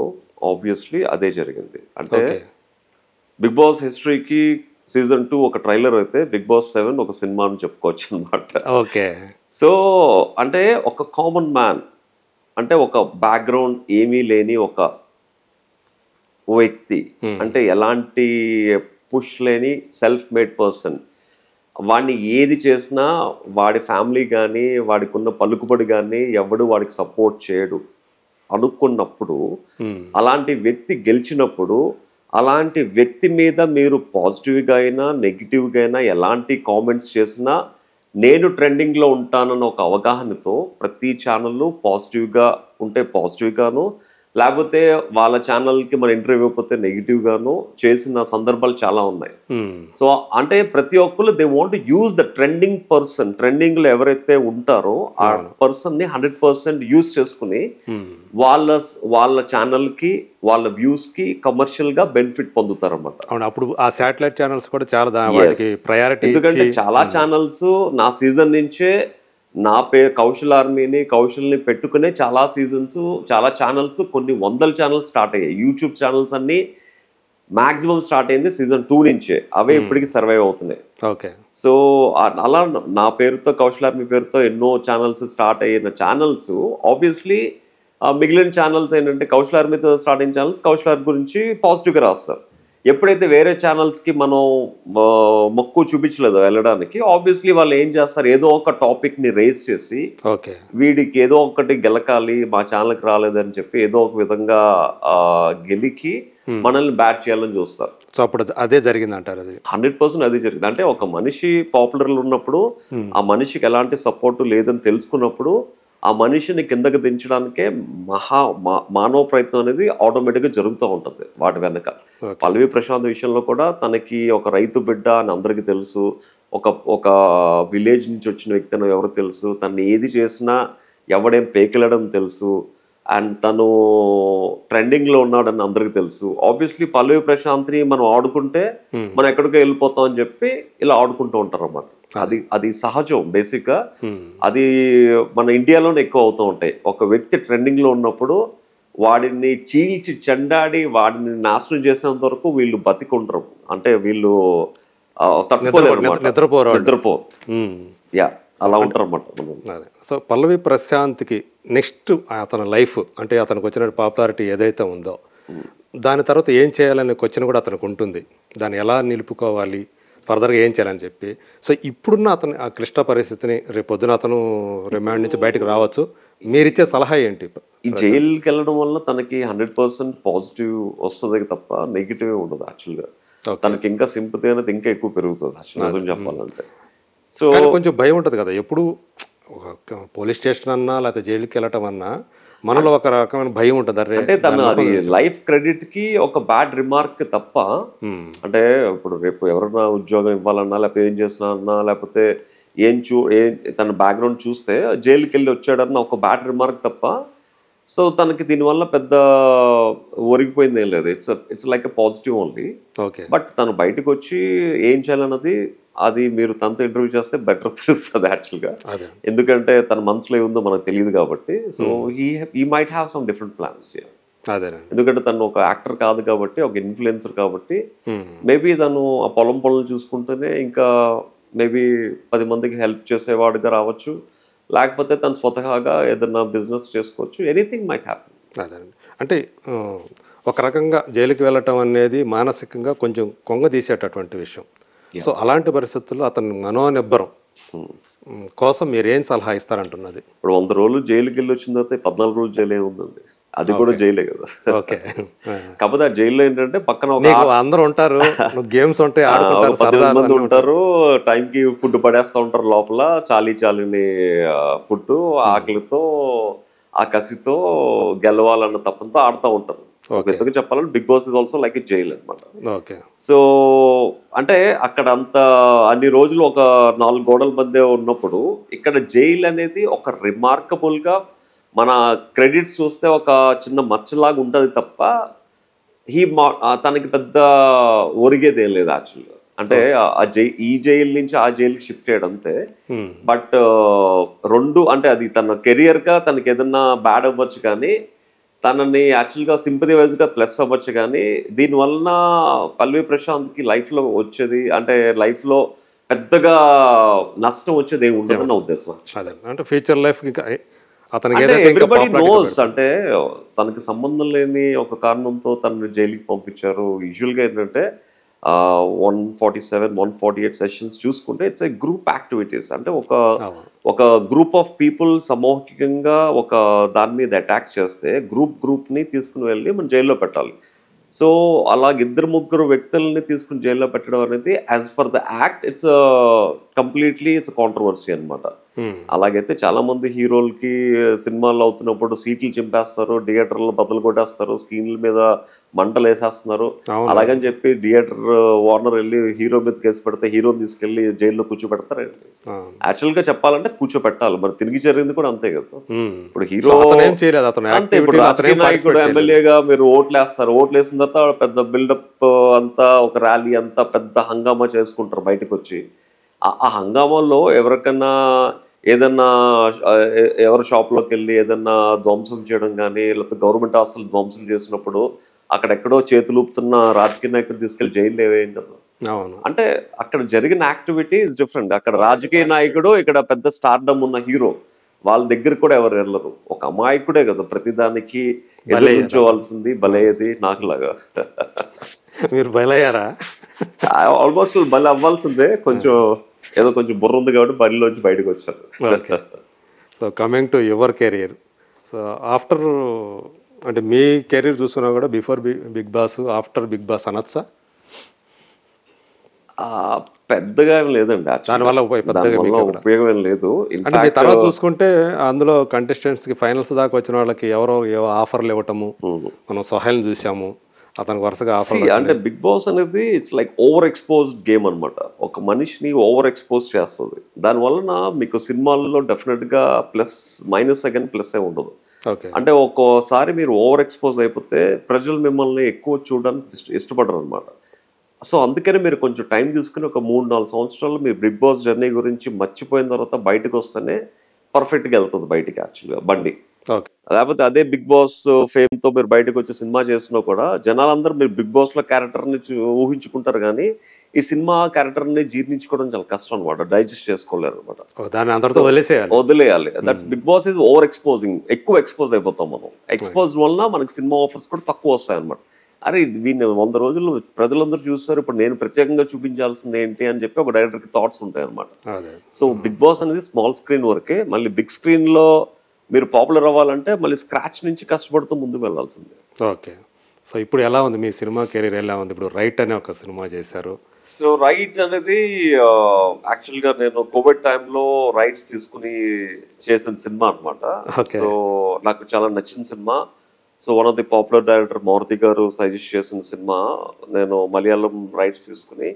ఆబ్వియస్లీ అదే జరిగింది. అంటే బిగ్ బాస్ హిస్టరీకి సీజన్ 2 ఒక ట్రైలర్ అయితే బిగ్ బాస్ 7 ఒక సినిమా అని చెప్పుకోవచ్చు అనమాట. ఓకే. సో అంటే ఒక కామన్ మ్యాన్, అంటే ఒక బ్యాక్గ్రౌండ్ ఏమీ లేని ఒక వ్యక్తి, అంటే ఎలాంటి పుష్ లేని సెల్ఫ్ మేడ్ పర్సన్, వాడిని ఏది చేసినా వాడి ఫ్యామిలీ కానీ వాడికి ఉన్న పలుకుబడి కానీ ఎవడు వాడికి సపోర్ట్ చేయడు అనుకున్నప్పుడు అలాంటి వ్యక్తి గెలిచినప్పుడు అలాంటి వ్యక్తి మీద మీరు పాజిటివ్గా అయినా నెగిటివ్గా అయినా ఎలాంటి కామెంట్స్ చేసినా నేను ట్రెండింగ్లో ఉంటానన్న ఒక అవగాహనతో ప్రతి ఛానళ్ళు పాజిటివ్గా ఉంటే పాజిటివ్గాను, లేకపోతే వాళ్ళ ఛానల్కి మన ఇంటర్వ్యూ అయిపోతే నెగిటివ్గాను చేసిన సందర్భాలు చాలా ఉన్నాయి. సో అంటే ప్రతి ఒక్కరు they want use the trending person, ట్రెండింగ్లో ఎవరైతే ఉంటారో ఆ పర్సన్ని 100% యూజ్ చేసుకుని వాళ్ళ ఛానల్కి వాళ్ళ వ్యూస్కి కమర్షియల్గా బెనిఫిట్ పొందుతారు అన్నమాట. అప్పుడు ఆ శాటిలైట్ ఛానల్స్ కూడా చాలా ప్రయారిటీ, ఎందుకంటే చాలా ఛానల్స్ నా సీజన్ నుంచే నా పేరు కౌశల్ ఆర్మీని కౌశల్ని పెట్టుకునే చాలా సీజన్స్ చాలా ఛానల్స్ కొన్ని 100 ఛానల్స్ స్టార్ట్ అయ్యాయి. యూట్యూబ్ ఛానల్స్ అన్ని మాక్సిమం స్టార్ట్ అయింది సీజన్ 2 నుంచే, అవే ఇప్పటికి సర్వైవ్ అవుతున్నాయి. ఓకే. సో అలా నా పేరుతో కౌశల్ ఆర్మీ పేరుతో ఎన్నో ఛానల్స్ స్టార్ట్ అయిన ఛానల్స్ ఆబ్వియస్లీ మిగిలిన ఛానల్స్ ఏంటంటే కౌశల్ ఆర్మీతో స్టార్ట్ అయిన ఛానల్స్ కౌశల్ ఆర్మీ గురించి పాజిటివ్గా రాస్తారు. ఎప్పుడైతే వేరే ఛానల్స్కి మనం మొక్కు చూపించలేదు వెళ్ళడానికి, ఆబ్వియస్లీ వాళ్ళు ఏం చేస్తారు, ఏదో ఒక టాపిక్ని రేస్ చేసి వీడికి ఏదో ఒకటి గెలకాలి మా ఛానల్కి రాలేదని చెప్పి ఏదో ఒక విధంగా గెలికి మనల్ని బ్యాట్ చేయాలని చూస్తారు. సో అప్పుడు అదే జరిగింది అంటారు? అది 100% అదే జరిగింది. అంటే ఒక మనిషి పాపులర్లో ఉన్నప్పుడు ఆ మనిషికి ఎలాంటి సపోర్టు లేదని తెలుసుకున్నప్పుడు ఆ మనిషిని కిందకి దించడానికే మానవ ప్రయత్నం అనేది ఆటోమేటిక్గా జరుగుతూ ఉంటుంది వాటి వెనక. పల్లవి ప్రశాంత్ విషయంలో కూడా తనకి ఒక రైతు బిడ్డ అని అందరికీ తెలుసు, ఒక విలేజ్ నుంచి వచ్చిన వ్యక్తి అని ఎవరు తెలుసు, తను ఏది చేసినా ఎవడేం పేకిలడం తెలుసు, అండ్ తను ట్రెండింగ్లో ఉన్నాడని అందరికీ తెలుసు. ఆబ్వియస్లీ పల్లవి ప్రశాంత్ని మనం ఆడుకుంటే మనం ఎక్కడికో వెళ్ళిపోతాం అని చెప్పి ఇలా ఆడుకుంటూ ఉంటారు అన్నమాట. అది సహజం బేసిక్గా. అది మన ఇండియాలోనే ఎక్కువ అవుతూ ఉంటాయి. ఒక వ్యక్తి ట్రెండింగ్లో ఉన్నప్పుడు వాడిని చీల్చి చెండాడి వాడిని నాశనం చేసేంత వరకు వీళ్ళు బతికుంటారు, అంటే వీళ్ళు తట్టుకోలేరు, నిద్రపోరు. యా అలా ఉంటారు అన్నమాట. సో పల్లవి ప్రశాంత్కి నెక్స్ట్ అతని లైఫ్, అంటే అతనికి వచ్చిన పాపులారిటీ ఏదైతే ఉందో దాని తర్వాత ఏం చేయాలనే క్వశ్చన్ కూడా అతనికి ఉంటుంది. దాన్ని ఎలా నిలుపుకోవాలి, ఫర్దర్గా ఏం చేయాలని చెప్పి. సో ఇప్పుడున్న అతని ఆ క్లిష్ట పరిస్థితిని రేపు పొద్దున అతను రిమాండ్ నుంచి బయటకు రావచ్చు, మీరిచ్చే సలహా ఏంటి? ఈ జైలుకి వెళ్ళడం వల్ల తనకి 100% పాజిటివ్ వస్తుంది తప్ప నెగిటివ్ ఉండదు యాక్చువల్గా. తనకి ఇంకా సింపతి అనేది ఇంకా ఎక్కువ పెరుగుతుంది యాక్చువల్ నిజం చెప్పాలంటే. సో కొంచెం భయం ఉంటుంది కదా, ఎప్పుడు ఒక పోలీస్ స్టేషన్ అన్నా లేకపోతే జైలుకి వెళ్ళటం అన్నా మనలో ఒక రకమైన భయం ఉంటుంది. అంటే తను అది లైఫ్ క్రెడిట్ కి ఒక బ్యాడ్ రిమార్క్ తప్ప, అంటే ఇప్పుడు రేపు ఎవరైనా ఉద్యోగం ఇవ్వాలన్నా లేకపోతే ఏం చేసినా అన్నా లేకపోతే తన బ్యాక్గ్రౌండ్ చూస్తే జైలుకి వెళ్ళి వచ్చాడన్న ఒక బ్యాడ్ రిమార్క్ తప్ప, సో తనకి దీనివల్ల పెద్ద ఒరిగిపోయింది ఏం లేదు. It's like a positive only. But తను బయటకు వచ్చి ఏం చేయాలన్నది అది మీరు తనతో ఇంటర్వ్యూ చేస్తే బెటర్ తెలుస్తుంది యాక్చువల్గా. ఎందుకంటే తన మనసులో ఏముందో మనకు తెలియదు కాబట్టి. So he might have some different plans. ఎందుకంటే తను ఒక యాక్టర్ కాదు కాబట్టి, ఒక ఇన్ఫ్లుయెన్సర్ కాబట్టి మేబీ తను ఆ పొలం చూసుకుంటూనే ఇంకా మేబీ 10 మందికి హెల్ప్ చేసేవాడుగా రావచ్చు, లేకపోతే తను స్వతహాగా ఏదైనా బిజినెస్ చేసుకోవచ్చు. Anything might happen. అదేనండి, అంటే ఒక రకంగా జైలుకి వెళ్ళటం అనేది మానసికంగా కొంచెం కొంగదీసేటటువంటి విషయం. సో అలాంటి పరిస్థితుల్లో అతని మనోనిబ్బరం కోసం మీరు ఏం సలహా ఇస్తారంటున్నది? ఇప్పుడు 100 రోజులు జైలుకి వెళ్ళి వచ్చిన తర్వాత 14 రోజులు జైలు ఏముందండి, అది కూడా జైలే కదా. కాకపోతే ఆ జైల్లో ఏంటంటే పక్కన అందరూ ఉంటారు, గేమ్స్ ఉంటాయి, 10 మంది ఉంటారు, టైంకి ఫుడ్ పడేస్తూ ఉంటారు లోపల, చాలీని ఫుడ్, ఆకలితో ఆ కసితో గెలవాలన్న తప్పంతో ఆడుతూ ఉంటారు. ఎందుకు చెప్పాలంటే Bigg Boss is also like a jail అనమాట. సో అంటే అక్కడ అంత అన్ని రోజులు ఒక 4 గోడల మధ్య ఉన్నప్పుడు ఇక్కడ జైల్ అనేది ఒక రిమార్కబుల్ గా మన క్రెడిట్స్ చూస్తే ఒక చిన్న మచ్చలాగా ఉంటుంది తప్ప తనకి పెద్ద ఒరిగేది ఏం లేదు యాక్చువల్గా. అంటే ఈ జైలు నుంచి ఆ జైలుకి షిఫ్ట్ చేయడంతే. బట్ రెండు అంటే అది తన కెరియర్ గా తనకి ఏదన్నా బ్యాడ్ అవ్వచ్చు, కానీ తనని యాక్చువల్గా సింపతి వైజ్ గా ప్లస్ అవ్వచ్చు. కానీ దీనివల్ల పల్లవి ప్రశాంత్కి లైఫ్ లో వచ్చేది అంటే లైఫ్ లో పెద్దగా నష్టం వచ్చేది ఏమి ఉండదు నా ఉద్దేశం. అంటే ఫ్యూచర్ లైఫ్ ఎవ్రీబడి నోస్, అంటే తనకి సంబంధం లేని ఒక కారణంతో తనని జైలుకి పంపించారు. యూజువల్గా ఏంటంటే 147, 148 సెషన్స్ చూసుకుంటే ఇట్స్ ఏ గ్రూప్ యాక్టివిటీస్. అంటే ఒక గ్రూప్ ఆఫ్ పీపుల్ సామూహికంగా ఒక దాని మీద అటాక్ చేస్తే గ్రూప్ని తీసుకుని వెళ్ళి మనం జైల్లో పెట్టాలి. సో అలాగే 2-3 వ్యక్తులని తీసుకుని జైల్లో పెట్టడం అనేది as per the act it's completely it's controversy అనమాట. అలాగైతే చాలా మంది హీరోలకి సినిమాలు అవుతున్నప్పుడు సీట్లు చింపేస్తారు, థియేటర్లు బదులు కొట్టేస్తారు, స్క్రీన్ల మీద మంటలు వేసేస్తున్నారు. అలాగని చెప్పి థియేటర్ ఓనర్ వెళ్ళి హీరో మీద కేసు పెడితే హీరోని తీసుకెళ్లి జైల్లో కూర్చోబెడతారు. యాక్చువల్ గా చెప్పాలంటే కూర్చోబెట్టాలి. మరి తిరిగి జరిగింది కూడా అంతే కదా. ఇప్పుడు హీరో అంతే, ఇప్పుడు రాజకీయ నాయకుడు ఎమ్మెల్యేగా మీరు ఓట్లేస్తారు, ఓట్లేసిన తర్వాత పెద్ద బిల్డప్ అంతా ఒక ర్యాలీ అంతా పెద్ద హంగామా చేసుకుంటారు బయటకు వచ్చి. ఆ హంగామాలో ఎవరికన్నా ఏదన్నా ఎవరి షాప్లోకి వెళ్ళి ఏదన్నా ధ్వంసం చేయడం కానీ లేకపోతే గవర్నమెంట్ ఆస్తులు ధ్వంసం చేసినప్పుడు అక్కడెక్కడో చేతులూపుతున్న రాజకీయ నాయకుడు తీసుకెళ్లి జైల్లో వేయం కదా. అంటే అక్కడ జరిగిన యాక్టివిటీ ఇస్ డిఫరెంట్. అక్కడ రాజకీయ నాయకుడు, ఇక్కడ పెద్ద స్టార్డమ్ ఉన్న హీరో, వాళ్ళ దగ్గర కూడా ఎవరు వెళ్ళరు. ఒక అమాయకుడే కదా ప్రతిదానికి ఎదుర్కోవాల్సింది, బలయ్యేది. నాకులాగా మీరు బలయ్యారా? ఆల్మోస్ట్ బలి అవ్వాల్సిందే. కొంచెం బుర్ర ఉంది కాబట్టి బలిలోంచి బయటకు వచ్చారు. So coming to your career, so after అంటే మీ కెరీర్ చూసుకున్నా కూడా before Big Boss, after Big Boss అనొచ్చా? పెద్దగా ఏం లేదండి, దానివల్ల ఉపయోగం ఏం లేదు. అంటే తర్వాత చూసుకుంటే అందులో కంటెస్టెంట్స్కి ఫైనల్స్ దాకా వచ్చిన వాళ్ళకి ఎవరో ఆఫర్లు ఇవ్వటము మనం సోహెల్ని చూసాము, అతనికి వరుసగా ఆఫర్. అంటే బిగ్ బాస్ అనేది it's like over exposed game అనమాట. ఒక మనిషిని ఓవర్ ఎక్స్పోజ్ చేస్తుంది. దానివలన మీకు సినిమాల్లో డెఫినెట్ గా ప్లస్ మైనస్ అగైన్ ప్లస్ ఏ ఉండదు. అంటే ఒక్కోసారి మీరు ఓవర్ ఎక్స్పోజ్ అయిపోతే ప్రజలు మిమ్మల్ని ఎక్కువ చూడడానికి ఇష్టపడరు అనమాట. సో అందుకని మీరు కొంచెం టైం తీసుకుని ఒక 3-4 సంవత్సరాలు మీ బిగ్ బాస్ జర్నీ గురించి మర్చిపోయిన తర్వాత బయటకు వస్తేనే పర్ఫెక్ట్గా వెళ్తుంది బయటికి యాక్చువల్గా బండి. లేకపోతే అదే బిగ్ బాస్ ఫేమ్ తో మీరు బయటకు వచ్చి సినిమా చేసినా కూడా జనాలందరూ మీరు బిగ్ బాస్ లో క్యారెక్టర్ ని ఊహించుకుంటారు, కానీ ఈ సినిమా క్యారెక్టర్ ని జీర్ణించుకోవడం చాలా కష్టం అనమాట, డైజెస్ట్ చేసుకోలేరు అనమాట, వదిలేయాలి. That's Bigg Boss is over exposing. ఎక్కువ ఎక్స్పోజ్ అయిపోతాం మనం. ఎక్స్పోజ్ వల్ల మనకి సినిమా ఆఫర్స్ కూడా తక్కువ వస్తాయి అనమాట. అరే వీడిని 100 రోజులు ప్రజలందరూ చూస్తారు, ఇప్పుడు నేను ప్రత్యేకంగా చూపించాల్సింది ఏంటి అని చెప్పి ఒక డైరెక్టర్కి థాట్స్ ఉంటాయి అనమాట. సో బిగ్ బాస్ అనేది స్మాల్ స్క్రీన్ వరకే, మళ్ళీ బిగ్ స్క్రీన్లో మీరు పాపులర్ అవ్వాలంటే మళ్ళీ స్క్రాచ్ నుంచి కష్టపడుతూ ముందుకు వెళ్ళాల్సిందే. ఓకే. సో ఇప్పుడు ఎలా ఉంది మీ సినిమా కెరీర్, ఎలా ఉంది? ఇప్పుడు రైట్ అనే ఒక సినిమా చేశారు. సో రైట్ అనేది యాక్చువల్గా నేను కోవిడ్ టైంలో రైట్స్ తీసుకుని చేసిన సినిమా అనమాట. సో నాకు చాలా నచ్చిన సినిమా. So one of the popular director Maruthi garu suggest చేసిన సినిమా నేను మలయాళం రైట్స్ తీసుకుని,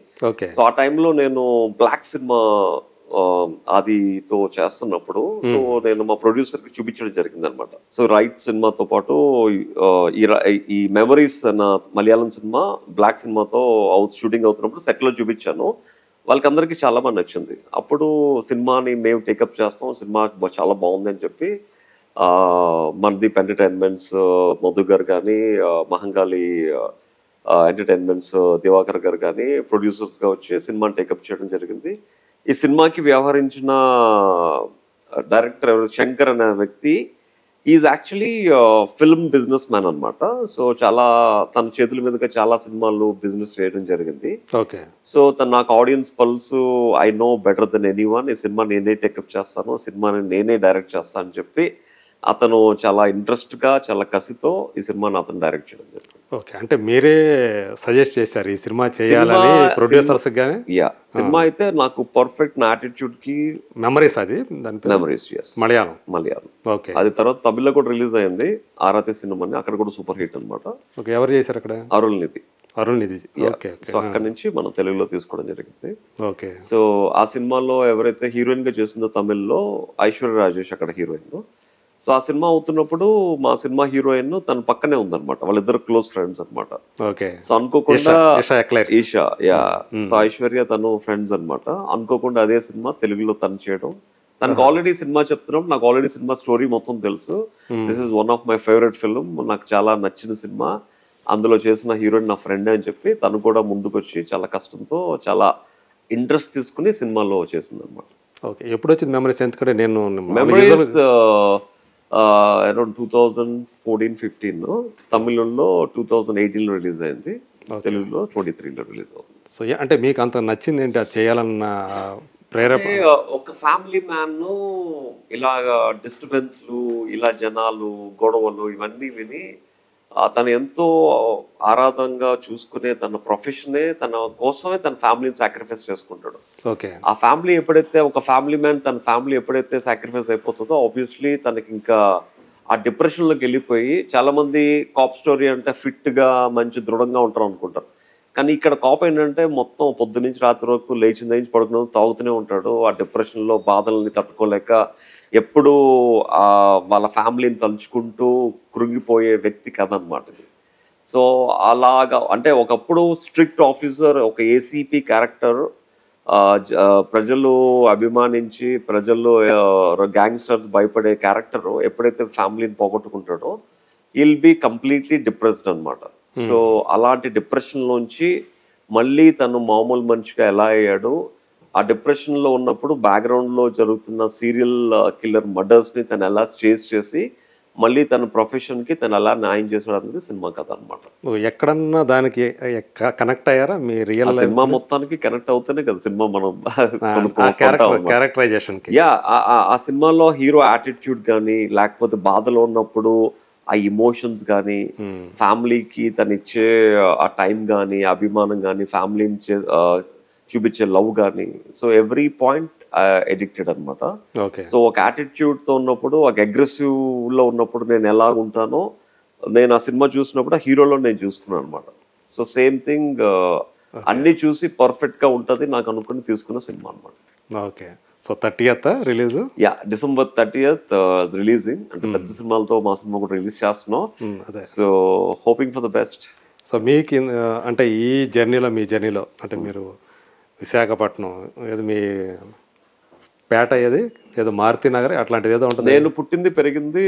సో ఆ టైంలో నేను బ్లాక్ సినిమా ఆదితో చేస్తున్నప్పుడు సో నేను మా ప్రొడ్యూసర్కి చూపించడం జరిగింది అనమాట. సో రైట్ సినిమాతో పాటు ఈ మెమరీస్ అన్న మలయాళం సినిమా బ్లాక్ సినిమాతో షూటింగ్ అవుతున్నప్పుడు సెట్లో చూపించాను. వాళ్ళకందరికీ చాలా బాగా నచ్చింది. అప్పుడు సినిమాని మేము టేకప్ చేస్తాం, సినిమా చాలా బాగుంది అని చెప్పి మనదీప్ ఎంటర్టైన్మెంట్స్ మధు గారు కానీ, మహంగాళి ఎంటర్టైన్మెంట్స్ దివాకర్ గారు కానీ ప్రొడ్యూసర్స్గా వచ్చి సినిమాని టేకప్ చేయడం జరిగింది. ఈ సినిమాకి వ్యవహరించిన డైరెక్టర్ ఎవరు, శంకర్ అనే వ్యక్తి, is actually film business man అనమాట. సో చాలా తన చేతుల మీదుగా చాలా సినిమాలు బిజినెస్ చేయడం జరిగింది. సో నాకు audience pulse I know better then anyone, ఈ సినిమా నేనే టేకప్ చేస్తాను, సినిమాని నేనే డైరెక్ట్ చేస్తాను అని చెప్పి అతను చాలా ఇంట్రెస్ట్ గా చాలా కసితో ఈ సినిమాని అతను డైరెక్ట్ చేయడం జరిగింది. ఓకే, అంటే మీరే సజెస్ట్ చేశారు ఈ సినిమా చేయాలని ప్రొడ్యూసర్స్ గాని? యా, సినిమా అయితే నాకు పర్ఫెక్ట్ నా యాటిట్యూడ్ కి మెమరీస్, అది మెమరీస్. మలయాళం. ఓకే, అది తర్వాత తమిళ్లో కూడా రిలీజ్ అయింది ఆరాతి సినిమా, అక్కడ కూడా సూపర్ హిట్ అనమాట. ఓకే, ఎవరు చేశారు అక్కడ? అరుణ్ నిధి. ఓకే. సో అక్కడ నుంచి మనం తెలుగులో తీసుకోవడం జరిగింది. ఓకే. సో ఆ సినిమాలో ఎవరైతే హీరోయిన్ గా చేసిందో తమిళ్లో ఐశ్వర్య రాజేష్ అక్కడ హీరోయిన్. సో ఆ సినిమా అవుతున్నప్పుడు మా సినిమా హీరోయిన్ తన పక్కనే ఉందన్నమాట, వాళ్ళిద్దరు క్లోజ్ ఫ్రెండ్స్ అనమాట. సో అనుకోకుండా ఈషా, సో ఐశ్వర్య తను ఫ్రెండ్స్ అనమాట. అనుకోకుండా అదే సినిమా తెలుగులో తను చేయడం, తనకు ఆల్రెడీ సినిమా చెప్తున్నాం, నాకు ఆల్రెడీ సినిమా స్టోరీ మొత్తం తెలుసు. This is one of my favourite film, నాకు చాలా నచ్చిన సినిమా, అందులో చేసిన హీరోయిన్ నా ఫ్రెండ్ అని చెప్పి తను కూడా ముందుకు వచ్చి చాలా కష్టంతో చాలా ఇంట్రెస్ట్ తీసుకుని సినిమాలో చేసింది అనమాట. ఓకే, ఎప్పుడు వచ్చింది మెమరీస్? ఎందుకంటే నేను మెమరీస్ అరౌండ్ 2014-15, తమిళంలో 2018లో రిలీజ్ అయింది, తెలుగులో 23లో రిలీజ్ అవుతుంది. సో అంటే మీకు అంత నచ్చింది ఏంటి అది చేయాలన్న ప్రేరేపణ? ఒక ఫ్యామిలీ మ్యాన్ ఇలాగా డిస్టర్బెన్స్లు, ఇలా జనాలు, గొడవలు ఇవన్నీ విని తను ఎంతో ఆరాధనగా చూసుకునే తన ప్రొఫెషనే, తన కోసమే తన ఫ్యామిలీని సాక్రిఫైస్ చేసుకుంటాడు. ఆ ఫ్యామిలీ ఎప్పుడైతే, ఒక ఫ్యామిలీ మ్యాన్ తన ఫ్యామిలీ ఎప్పుడైతే సాక్రిఫైస్ అయిపోతుందో ఆబ్వియస్లీ తనకి ఇంకా ఆ డిప్రెషన్లోకి వెళ్ళిపోయి, చాలా మంది కాప్ స్టోరీ అంటే ఫిట్ గా మంచి దృఢంగా ఉంటారు అనుకుంటారు, కానీ ఇక్కడ కాప్ ఏంటంటే మొత్తం పొద్దు నుంచి రాత్రి వరకు లేచిన నుంచి పడుకునే తాగుతూనే ఉంటాడు. ఆ డిప్రెషన్లో బాధల్ని తట్టుకోలేక ఎప్పుడు వాళ్ళ ఫ్యామిలీని తలుచుకుంటూ కృంగిపోయే వ్యక్తి కథ అనమాట ఇది. సో అలాగా, అంటే ఒకప్పుడు స్ట్రిక్ట్ ఆఫీసర్, ఒక ఏసీపీ క్యారెక్టర్, ప్రజలు అభిమానించి ప్రజలు గ్యాంగ్స్టర్స్ భయపడే క్యారెక్టర్ ఎప్పుడైతే ఫ్యామిలీని పోగొట్టుకుంటాడో విల్ బి కంప్లీట్లీ డిప్రెస్డ్ అనమాట. సో అలాంటి డిప్రెషన్ లోంచి మళ్ళీ తను మామూలు మనిషిగా ఎలా అయ్యాడు, ఆ డిప్రెషన్ లో ఉన్నప్పుడు బ్యాక్గ్రౌండ్ లో జరుగుతున్న సీరియల్ కిల్లర్ మర్డర్స్ ని తను ఎలా చేస్ చేసి మళ్ళీ తన ప్రొఫెషన్ కి తను ఎలా న్యాయం చేసాడు అనేది సినిమా కథ అనమాట. ఎక్కడన్నా దానికి కనెక్ట్ అయ్యారా? మీ రియల్ సినిమా మొత్తానికి కనెక్ట్ అవుతేనే కదా సినిమా మనం క్యారెక్టరైజేషన్. ఆ సినిమాలో హీరో యాటిట్యూడ్ కానీ, లేకపోతే బాధలో ఉన్నప్పుడు ఆ ఎమోషన్స్ కానీ, ఫ్యామిలీకి తను ఇచ్చే ఆ టైం కానీ, అభిమానం కానీ, ఫ్యామిలీని చూపించే లవ్ కానీ, సో ఎవ్రీ పాయింట్ ఎడిక్టెడ్ అనమాట. సో ఒక యాటిట్యూడ్ తో ఉన్నప్పుడు, ఒక అగ్రెసివ్ లో ఉన్నప్పుడు నేను ఎలా ఉంటానో నేను ఆ సినిమా చూసినప్పుడు ఆ హీరోలో నేను చూసుకున్నాను అనమాట. సో సేమ్ థింగ్ అన్ని చూసి పర్ఫెక్ట్ గా ఉంటది నాకు అనుకుని తీసుకున్న సినిమా అనమాట. Okay, so 30th release? Yeah, December 30th releasing. అంటే పెద్ద సినిమాలతో మా సినిమా కూడా రిలీజ్ చేస్తున్నాం. So hoping for the best. So మీకు అంటే ఈ జర్నీలో, మీ జర్నీలో అంటే మీరు విశాఖపట్నం ఏదో మీ పేట ఏది ఏదో మారుతి నగర్ అట్లాంటిది ఏదో ఉంటుంది? నేను పుట్టింది పెరిగింది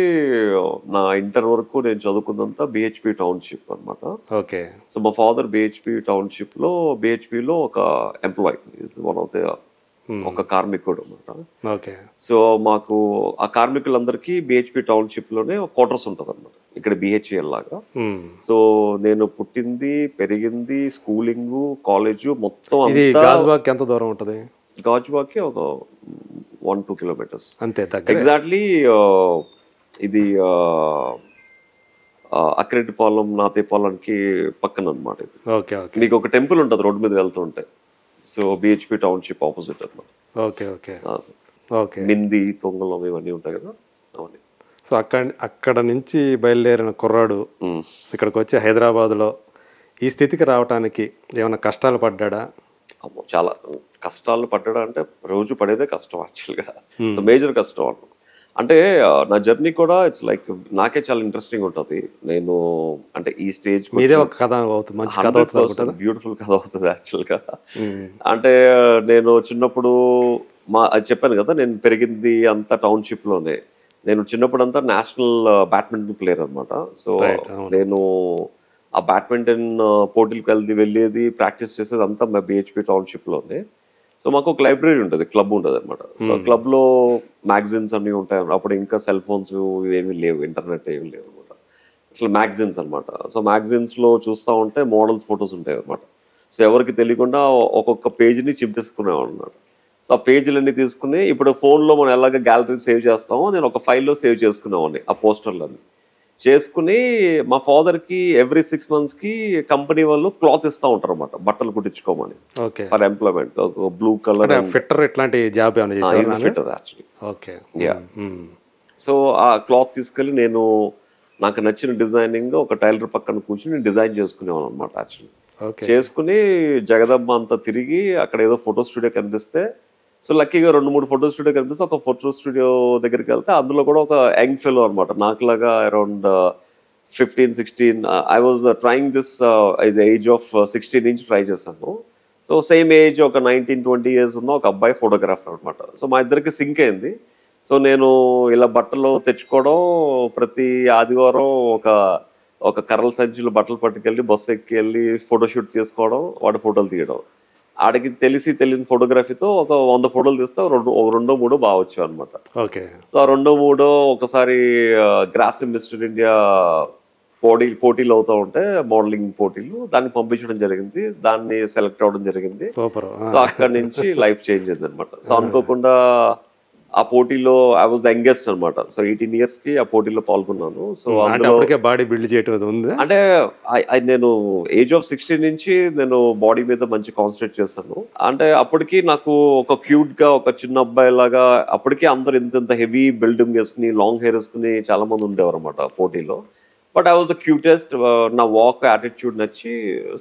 నా ఇంటర్ వరకు నేను చదువుకున్నంత బిహెచ్పి టౌన్షిప్ అనమాట. ఓకే. సో మా ఫాదర్ బిహెచ్పి టౌన్షిప్ లో, బిహెచ్పిలో ఒక ఎంప్లాయీ, వన్ ఆఫ్ ద ఒక కార్మికుడు అనమాట. ఓకే. సో మాకు ఆ కార్మికులందరికీ బిహెచ్పి టౌన్షిప్ లోనే క్వార్టర్స్ ఉంటుంది అనమాట. ఇక్కడ బిహెచ్ఎల్ లాగా. సో నేను పుట్టింది, పెరిగింది, స్కూలింగ్, కాలేజ్ మొత్తం గాజువాక్ ఎంత దూరం ఉంటుంది? గాజువాక్కి ఒక 1-2 కిలోమీటర్స్ అంతే. ఎగ్జాక్ట్లీ. ఇది అక్రెడ్డిపాలెం, నాతేపాలెంకి పక్కన అనమాట. ఇది మీకు ఒక టెంపుల్ ఉంటుంది రోడ్డు మీద వెళ్తుంటే. సో బిహెచ్పి టౌన్షిప్ ఆపోజిట్ అనమాట. మింది, తొంగలం ఇవన్నీ ఉంటాయి కదా అవన్నీ. సో అక్కడ నుంచి బయలుదేరిన కుర్రాడు ఇక్కడికి వచ్చి హైదరాబాద్లో ఈ స్థితికి రావడానికి ఏమైనా కష్టాలు పడ్డా? చాలా కష్టాలు పడ్డా అంటే రోజు పడేదే కష్టం యాక్చువల్గా. సో మేజర్ కష్టం అన్న. అంటే నా జర్నీ కూడా ఇట్స్ లైక్ నాకే చాలా ఇంట్రెస్టింగ్ ఉంటుంది. నేను అంటే ఈ స్టేజ్ బ్యూటిఫుల్ కథ అవుతుంది యాక్చువల్గా. అంటే నేను చిన్నప్పుడు అది చెప్పాను కదా, నేను పెరిగింది అంతా టౌన్షిప్ లోనే. నేను చిన్నప్పుడు అంతా నేషనల్ బ్యాడ్మింటన్ ప్లేయర్ అనమాట. సో నేను ఆ బ్యాడ్మింటన్ పోటీలకు వెళ్ళేది, ప్రాక్టీస్ చేసేది అంతా మా బిహెచ్పి టౌన్షిప్ లోనే. సో మాకు ఒక లైబ్రరీ ఉంటుంది, క్లబ్ ఉంటుంది అనమాట. సో క్లబ్ లో మ్యాగజైన్స్ అన్ని ఉంటాయి. అప్పుడు ఇంకా సెల్ ఫోన్స్ ఏమీ లేవు, ఇంటర్నెట్ ఏమి లేవు అనమాట. అసలు మ్యాగజైన్స్ అనమాట. సో మ్యాగజైన్స్ లో చూస్తూ ఉంటే మోడల్స్ ఫొటోస్ ఉంటాయి అనమాట. సో ఎవరికి తెలియకుండా ఒక్కొక్క పేజీని చింపేసుకునేవాడు అనమాట. సో ఆ పేజీలన్నీ తీసుకుని, ఇప్పుడు ఫోన్లో మనం ఎలాగ గ్యాలరీ సేవ్ చేస్తామో నేను ఒక ఫైల్లో సేవ్ చేసుకునేవాడిని ఆ పోస్టర్లన్నీ చేసుకుని. మా ఫాదర్కి ఎవ్రీ 6 monthsకి కంపెనీ వాళ్ళు క్లాత్ ఇస్తూ ఉంటారు అనమాట, బట్టలు కుట్టించుకోమని for employment. Blue colour fitter ఇట్లాంటి జాబ్ ఫిట్టర్ యాక్చువల్లీ. సో ఆ క్లాత్ తీసుకెళ్ళి నాకు నచ్చిన డిజైనింగ్ ఒక టైలర్ పక్కన కూర్చుని డిజైన్ చేసుకునేవాను అనమాట యాక్చువల్లీ. చేసుకుని జగదమ్మ అంతా తిరిగి అక్కడ ఏదో ఫోటో స్టూడియో కనిపిస్తే, సో లక్కీగా 2-3 ఫోటో స్టూడియో కనిపిస్తే ఒక ఫోటో స్టూడియో దగ్గరికి వెళ్తే అందులో కూడా ఒక యంగ్ ఫెలో అనమాట, నాకులాగా around 15-16. I was trying this the age of 16 నుంచి ట్రై చేశాను. సో సేమ్ ఏజ్ ఒక 19-20 years ఉన్న ఒక అబ్బాయి ఫోటోగ్రాఫర్ అనమాట. సో మా ఇద్దరికి సింక్ అయింది. సో నేను ఇలా బట్టలు తెచ్చుకోవడం, ప్రతి ఆదివారం ఒక కర్రల సంచులు బట్టలు పట్టుకెళ్ళి బస్సు ఎక్కి వెళ్ళి ఫోటోషూట్ చేసుకోవడం, వాడి ఫోటోలు తీయడం. ఆడికి తెలియని ఫోటోగ్రఫీతో ఒక 100 ఫోటోలు తీస్తే 2-3 బాగా వచ్చాయి అనమాట. సో 2-3 ఒకసారి గ్రాసిమ్ మిస్టర్ ఇండియా పోటీలు అవుతూ ఉంటే, మోడలింగ్ పోటీలు, దాన్ని పంపించడం జరిగింది. దాన్ని సెలెక్ట్ అవ్వడం జరిగింది. సో అక్కడి నుంచి లైఫ్ చేంజ్ అయింది అనమాట. సో అనుకోకుండా ఆ పోటీలో ఐ వాజ్ ద యంగెస్ట్ అనమాట. సో 18 yearsకి ఆ పోటీలో పాల్గొన్నాను. సో అందులో బాడీ బిల్డ్ చేయడం ఉంది. అంటే నేను ఏజ్ ఆఫ్ 16 నుంచి నేను బాడీ మీద మంచి కాన్సన్ట్రేట్ చేశాను. అంటే అప్పటికి నాకు ఒక క్యూట్ గా ఒక చిన్న అబ్బాయి లాగా, అప్పటికి అందరు ఇంత హెవీ బిల్డింగ్ వేసుకుని లాంగ్ హెయిర్ వేసుకుని చాలా మంది ఉండేవారు అనమాట పోటీలో. But I was the cutest. నా వాక్ యాటిట్యూడ్ నచ్చి,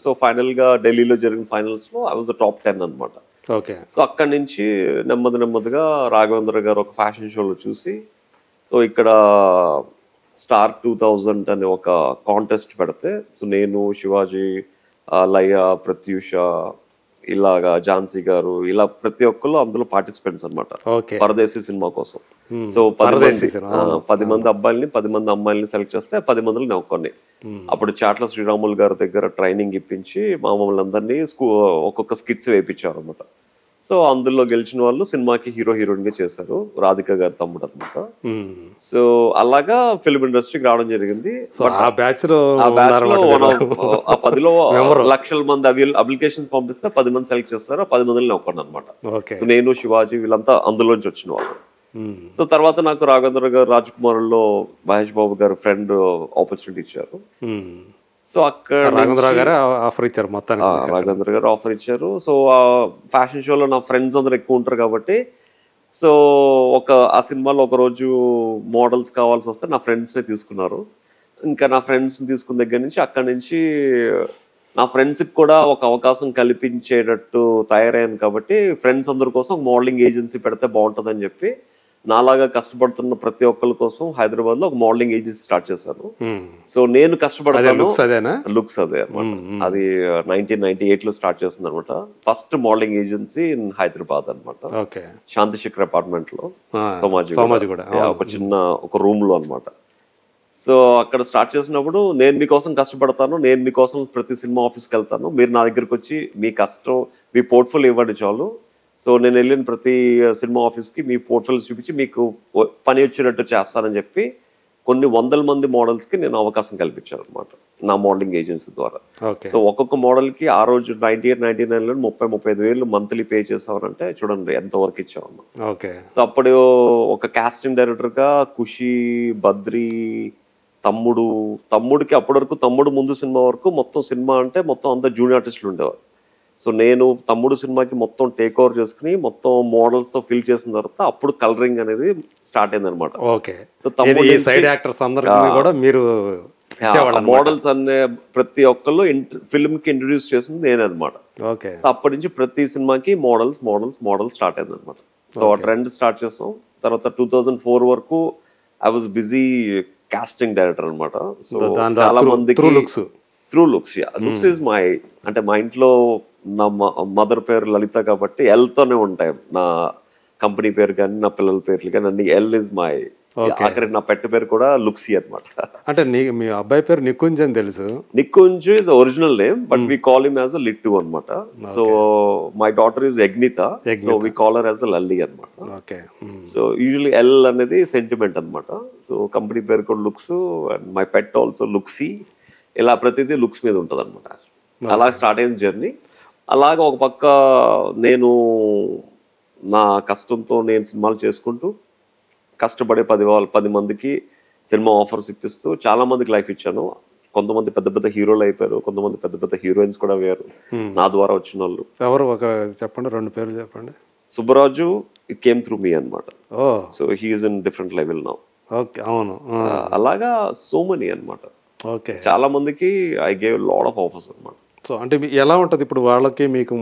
సో ఫైనల్ గా ఢిల్లీలో జరిగిన ఫైనల్స్ లో ఐ వాజ్ ద టాప్ 10 అనమాట. సో అక్కడి నుంచి నెమ్మదిగా రాఘవేంద్ర గారు ఒక ఫ్యాషన్ షోలో చూసి, సో ఇక్కడ స్టార్ 2000 అనే ఒక కాంటెస్ట్ పెడితే, సో నేను, శివాజీ, లయ, ప్రత్యూష, ఇలాగా ఝాన్సీ గారు, ఇలా ప్రతి ఒక్కరు అందులో పార్టిసిపెంట్స్ అనమాట పరదేశీ సినిమా కోసం. సో 10 మంది అబ్బాయిల్ని 10 మంది అమ్మాయిల్ని సెలెక్ట్ చేస్తే 10 మందిలో నేను ఒక్కడిని. అప్పుడు చాట్ల శ్రీరాములు గారి దగ్గర ట్రైనింగ్ ఇప్పించి మమ్మల్ని అందరినీ ఒక్కొక్క స్కిట్స్ వేయించారు అనమాట. సో అందులో గెలిచిన వాళ్ళు సినిమాకి హీరోయిన్ గా చేశారు, రాధిక గారి తమ్ముడు అనమాట. సో అలాగా ఫిల్మ్ ఇండస్ట్రీకి రావడం జరిగింది. ఆ బ్యాచ్ లో 10లో లక్షల మంది అప్లికేషన్స్ పంపిస్తే 10 మంది సెలెక్ట్ చేస్తారు. 10 మందిలో ఒక్కడు అనమాట. సో నేను, శివాజీ వీళ్ళంతా అందులోంచి వచ్చిన వాళ్ళు. సో తర్వాత నాకు రాఘవేంద్ర గారు రాజ్ కుమార్ లో మహేష్ బాబు గారు ఫ్రెండ్ ఆపర్చునిటీ ఇచ్చారు. సో అక్కడ రాఘవేంద్ర గారు ఆఫర్ ఇచ్చారు మొత్తానికి. రాఘవేంద్ర గారు ఆఫర్ ఇచ్చారు. సో ఆ ఫ్యాషన్ షోలో నా ఫ్రెండ్స్ అందరు ఎక్కువ ఉంటారు కాబట్టి, సో ఆ సినిమాలో ఒక రోజు మోడల్స్ కావాల్సి వస్తే నా ఫ్రెండ్స్నే తీసుకున్నారు. ఇంకా నా ఫ్రెండ్స్ని తీసుకున్న దగ్గర నుంచి అక్కడి నుంచి నా ఫ్రెండ్స్కి కూడా ఒక అవకాశం కల్పించేటట్టు తయారయ్యాను. కాబట్టి ఫ్రెండ్స్ అందరి కోసం మోడలింగ్ ఏజెన్సీ పెడితే బాగుంటుందని చెప్పి, నాలాగా కష్టపడుతున్న ప్రతి ఒక్కరి కోసం హైదరాబాద్ లో ఒక మోడలింగ్ ఏజెన్సీ స్టార్ట్ చేశాను. సో నేను కష్టపడతాను, లుక్స్ అదే అనమాట. అది 1998 లో స్టార్ట్ చేసింది అనమాట. First modelling agency in Hyderabad అనమాట. శాంతి శిఖర్ అపార్ట్మెంట్ లో, సోమాజీ కూడా ఒక చిన్న ఒక రూమ్ లో అనమాట. సో అక్కడ స్టార్ట్ చేసినప్పుడు, నేను మీకోసం కష్టపడతాను, నేను మీకోసం ప్రతి సినిమా ఆఫీస్కి వెళ్తాను, మీరు నా దగ్గరకు వచ్చి మీ కష్టం, మీ పోర్ట్ఫోలియో ఇవ్వండి చాలు. సో నేను వెళ్ళిన ప్రతి సినిమా ఆఫీస్కి మీ పోర్ట్ఫోలియో చూపించి మీకు పని వచ్చేటట్టు చేస్తానని చెప్పి కొన్ని వందల మంది మోడల్స్కి నేను అవకాశం కల్పించాను అనమాట నా మోడలింగ్ ఏజెన్సీ ద్వారా. సో ఒక్కొక్క మోడల్కి ఆ రోజు 98-99లో 30-35 వేలు మంత్లీ పే చేసామనంటే చూడండి ఎంత వర్క్ ఇచ్చామన్నా. సో అప్పుడు ఒక కాస్టింగ్ డైరెక్టర్గా ఖుషి, బద్రి, తమ్ముడికి అప్పటి వరకు తమ్ముడు ముందు సినిమా వరకు మొత్తం సినిమా అంటే మొత్తం అంతా జూనియర్ ఆర్టిస్టులు ఉండేవారు. సో నేను తమ్ముడు సినిమాకి మొత్తం టేక్ ఓవర్ చేసుకుని మొత్తం మోడల్స్ తో ఫిల్ చేసిన తర్వాత అప్పుడు కలరింగ్ అనేది స్టార్ట్ అయింది అనమాట. సో తమ్ముడు సైడ్ యాక్టర్స్ అందరికీ కూడా మీరు మోడల్స్ అనే ప్రతి ఒక్కళ్ళు ఫిల్మ్ కి ఇంట్రడ్యూస్ చేసింది నేనే అనమాట. సో అప్పటి నుంచి ప్రతి సినిమాకి మోడల్స్ స్టార్ట్ అయింది అనమాట. సో ఆ ట్రెండ్ స్టార్ట్ చేస్తాం. తర్వాత 2004 వరకు I was busy casting director అనమాట. సో చాలా మందికి త్రూ లుక్స్ ఈజ్ మై, అంటే మా ఇంట్లో నా మదర్ పేరు లలిత కాబట్టి ఎల్తోనే ఉంటాయి నా కంపెనీ పేరు కానీ నా పిల్లల పేర్లు కానీ అన్ని ఎల్ ఇస్ మై. అక్కడ నా పెట్ పేరు కూడా లుక్సీ అనమాట. అంటే మీ అబ్బాయి పేరు నికుంజ్ అని తెలుసు. Nikunj is original name but we call him as a Littu అనమాట. So my daughter is Egnita, so we call her as a Lalli అనమాట. సో యూజువల్లీ ఎల్ అనేది సెంటిమెంట్ అనమాట. సో కంపెనీ పేరు కూడా Lux and my pet also Luxy. ఇలా ప్రతిదీ looks మీద ఉంటుంది అనమాట. అలా స్టార్ట్ అయిన జర్నీ. అలాగా ఒక పక్క నేను నా కష్టంతో నేను సినిమాలు చేసుకుంటూ కష్టపడే 10 మందికి సినిమా ఆఫర్స్ ఇప్పిస్తూ చాలా మందికి లైఫ్ ఇచ్చాను. కొంతమంది పెద్ద పెద్ద హీరోలు అయిపోయారు, కొంతమంది పెద్ద పెద్ద హీరోయిన్స్ కూడా వేరు నా ద్వారా వచ్చిన వాళ్ళు. ఎవరు ఒక చెప్పండి, 2 పేర్లు చెప్పండి. Subbaraju it came through me అనమాట. So he is in different level now. అవును, అలాగా సో మెనీ అనమాట. చాలా మందికి I gave lot of offers అనమాట. సో అంటే ఎలా ఉంటది ఇప్పుడు వాళ్ళకి మీకు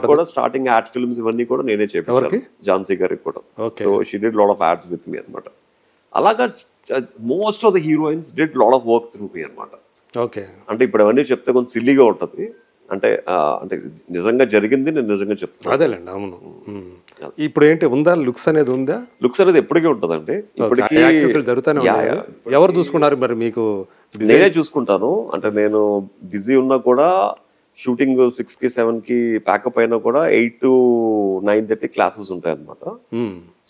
కూడా స్టార్టింగ్ యాడ్ ఫిల్మ్స్ ఇవన్నీ కూడా నేనే చెప్పాను ఝాన్సీ గారికి కూడా. So she did lot of ads with me అనమాట. అలాగా most of the heroines did lot of work through me అనమాట. అంటే ఇప్పుడు అవన్నీ చెప్తే కొంచెం సిల్లీగా ఉంటది, అంటే నిజంగా జరిగింది నేను నిజంగా చెప్తాను. అదేలేండి, అవును. ఇప్పుడు ఏంటి ఉందా లుక్స్ అనేది? ఉందా లుక్స్ అనేది ఎప్పటికీ ఉంటదండి. ఇప్పటికీ జరుగుతానే ఎవరు చూసుకున్నారు మరి? మీకు నేనే చూసుకుంటాను. అంటే నేను బిజీ ఉన్నా కూడా షూటింగ్ 6కి 7కి ప్యాకప్ అయినా కూడా 8 to 9:30 క్లాసెస్ ఉంటాయి అనమాట.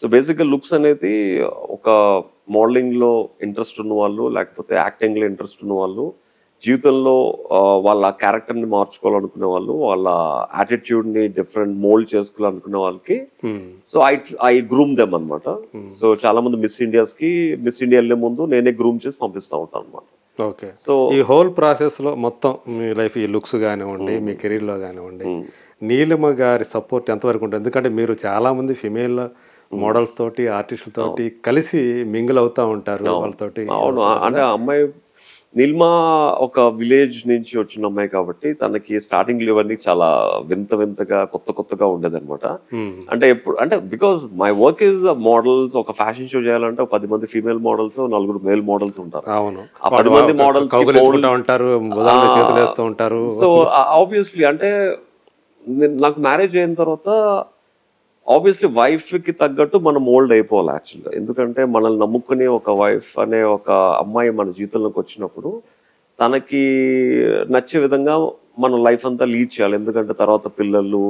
సో బేసిక్గా లుక్స్ అనేది ఒక మోడలింగ్ లో ఇంట్రెస్ట్ ఉన్న వాళ్ళు, లేకపోతే యాక్టింగ్ లో ఇంట్రెస్ట్ ఉన్న వాళ్ళు, జీవితంలో వాళ్ళ క్యారెక్టర్ ని మార్చుకోవాలనుకునే వాళ్ళు, వాళ్ళ యాటిట్యూడ్ ని డిఫరెంట్ మోల్డ్ చేసుకోవాలనుకునే వాళ్ళకి సో ఐ గ్రూమ్ దెమ్ అనమాట. సో చాలా మంది మిస్ ఇండియా వెళ్ళే ముందు నేనే గ్రూమ్ చేసి పంపిస్తా ఉంటాను అనమాట. సో ఈ హోల్ ప్రాసెస్ లో మొత్తం మీ లైఫ్, ఈ లుక్స్ కానివ్వండి, మీ కెరీర్ లో కానివ్వండి, నీలిమ గారి సపోర్ట్ ఎంతవరకు ఉంటుంది? ఎందుకంటే మీరు చాలా మంది ఫిమేల్ మోడల్స్ తోటి, ఆర్టిస్టుల తోటి కలిసి మింగిల్ అవుతా ఉంటారు వాళ్ళతోటి. అవును, అంటే అమ్మాయి నీలిమ ఒక విలేజ్ నుంచి వచ్చిన అమ్మాయి కాబట్టి తనకి స్టార్టింగ్ ఇవన్నీ చాలా వింతగా కొత్తగా ఉండేది అనమాట. అంటే ఎప్పుడు అంటే because my work is models. ఒక ఫ్యాషన్ షో చేయాలంటే 10 మంది ఫీమేల్ మోడల్స్, 4 మేల్ మోడల్స్ ఉంటారు. ఆ 10 మంది మోడల్స్ ఉంటారు. సో ఆబ్వియస్లీ అంటే నాకు మ్యారేజ్ అయిన తర్వాత ఆబ్వియస్లీ వైఫ్ కి తగ్గట్టు మనం మోల్డ్ అయిపోవాలి యాక్చువల్గా. ఎందుకంటే మనల్ని నమ్ముకునే ఒక వైఫ్ అనే ఒక అమ్మాయి మన జీవితంలోకి వచ్చినప్పుడు తనకి నచ్చే విధంగా మనం లైఫ్ అంతా లీడ్ చేయాలి. ఎందుకంటే తర్వాత పిల్లలు,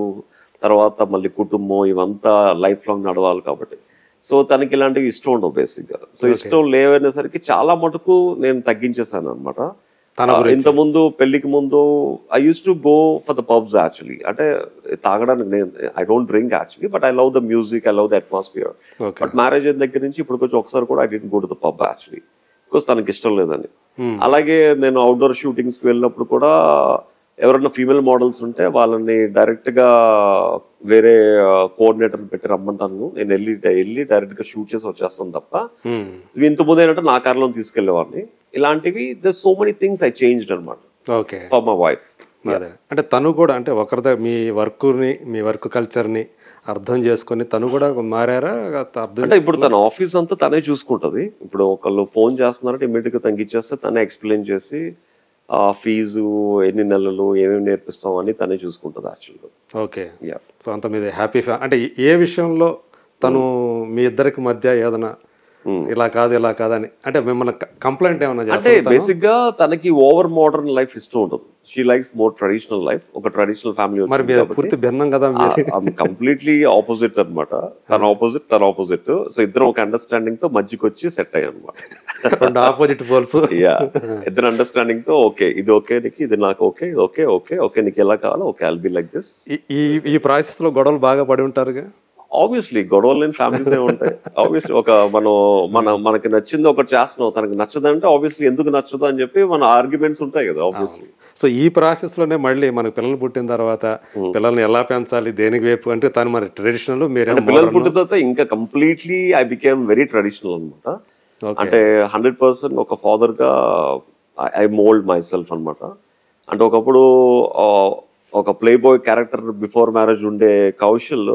తర్వాత మళ్ళీ కుటుంబం, ఇవంతా లైఫ్ లాంగ్ నడవాలి కాబట్టి. సో తనకి ఇలాంటివి ఇష్టం ఉండవు బేసిక్గా. సో ఇష్టం లేవనేసరికి చాలా మటుకు నేను తగ్గించేసాను అనమాట. ఇంత ముందు పెళ్లికి ముందు I use to go for the pubs actually. అంటే తాగడానికి నేను I don't drink actually, but I love the music, I love the atmosphere. But marriage అయిన దగ్గర నుంచి ఇప్పుడు కొంచెం ఒకసారి కూడా I didn't go to the pub actually, because తనకి ఇష్టం లేదని. అలాగే నేను అవుట్డోర్ షూటింగ్స్ కి వెళ్ళినప్పుడు కూడా ఎవరైనా ఫీమేల్ మోడల్స్ ఉంటే వాళ్ళని డైరెక్ట్ గా వేరే కోఆర్డినేటర్ పెట్టి రమ్మంటాను. నేను వెళ్ళి డైరెక్ట్ గా షూట్ చేసి వచ్చేస్తాను తప్ప ఇంతకుముందు ఏంటంటే నా కార్లో తీసుకెళ్లేవాడిని. ఇలాంటివి the so many things I changed అనమాట ఫర్ మై వైఫ్. అంటే తను కూడా అంటే ఒకరిదా మీ వర్క్ కల్చర్ని అర్థం చేసుకుని తను కూడా మారారా? అంటే ఇప్పుడు తన ఆఫీస్ అంతా తనే చూసుకుంటది. ఇప్పుడు ఒకళ్ళు ఫోన్ చేస్తున్నారంటే ఇమీడియట్ గా తగ్గించేస్తే తనే ఎక్స్ప్లెయిన్ చేసి ఫీజు, ఎన్ని నెలలు, ఏమేమి నేర్పిస్తాం అని తనే చూసుకుంటుంది యాక్చువల్గా. ఓకే, సో అంత మీద హ్యాపీ అంటే ఏ విషయంలో తను మీ ఇద్దరికి మధ్య ఏదైనా ఇలా కాదు ఇలా కాదని అంటే మిమ్మల్ని కంప్లైంట్ ఏమన్నా అంటే బేసిక్ గా తనకి ఓవర్ మోడర్న్ లైఫ్ ఇష్టం ఉంటుంది. She likes more traditional life. ఒక ట్రెడిషనల్ ఫ్యామిలీ. మరి పూర్తి భిన్నం కదా, కంప్లీట్లీ ఆపోజిట్ అనమాట. తన ఆపోజిట్. సో ఇద్దరు ఒక అండర్స్టాండింగ్ తో మధ్యకి వచ్చి సెట్ అయ్యాయి అనమాట. రెండు ఆపోజిట్ పోల్స్. ఇద్దరు అండర్స్టాండింగ్ తో ఓకే ఇది ఓకే నీకు, ఇది నాకు ఓకే, ఇది ఓకే ఓకే ఓకే నీకు ఎలా కావాలో okay I'll be like this. ఈ ప్రాసెస్ లో గొడవలు బాగా పడి ఉంటారుగా. ఆబ్వియస్లీ గొడవలు లేని ఫ్యామిలీస్ ఏ ఉంటాయి. ఆబ్వియస్లీ ఒక మనకి నచ్చింది ఒకటి చేస్తున్నాం, తనకి నచ్చదంటే ఆబ్వియస్లీ ఎందుకు నచ్చదు అని చెప్పి మన ఆర్గ్యుమెంట్స్ ఉంటాయి కదా ఆబ్వియస్లీ. సో ఈ ప్రాసెస్ లోనే మళ్ళీ మనకు పిల్లలు పుట్టిన తర్వాత పిల్లల్ని ఎలా పెంచాలి, దేనికి వైపు అంటే తను మరి ట్రెడిషనల్, మీరు పిల్లలు పుట్టిన తర్వాత ఇంకా completely I became very traditional అనమాట. అంటే 100% ఒక ఫాదర్ గా ఐ మోల్డ్ మై సెల్ఫ్ అనమాట. అంటే ఒకప్పుడు ఒక play boy character before marriage ఉండే Kaushal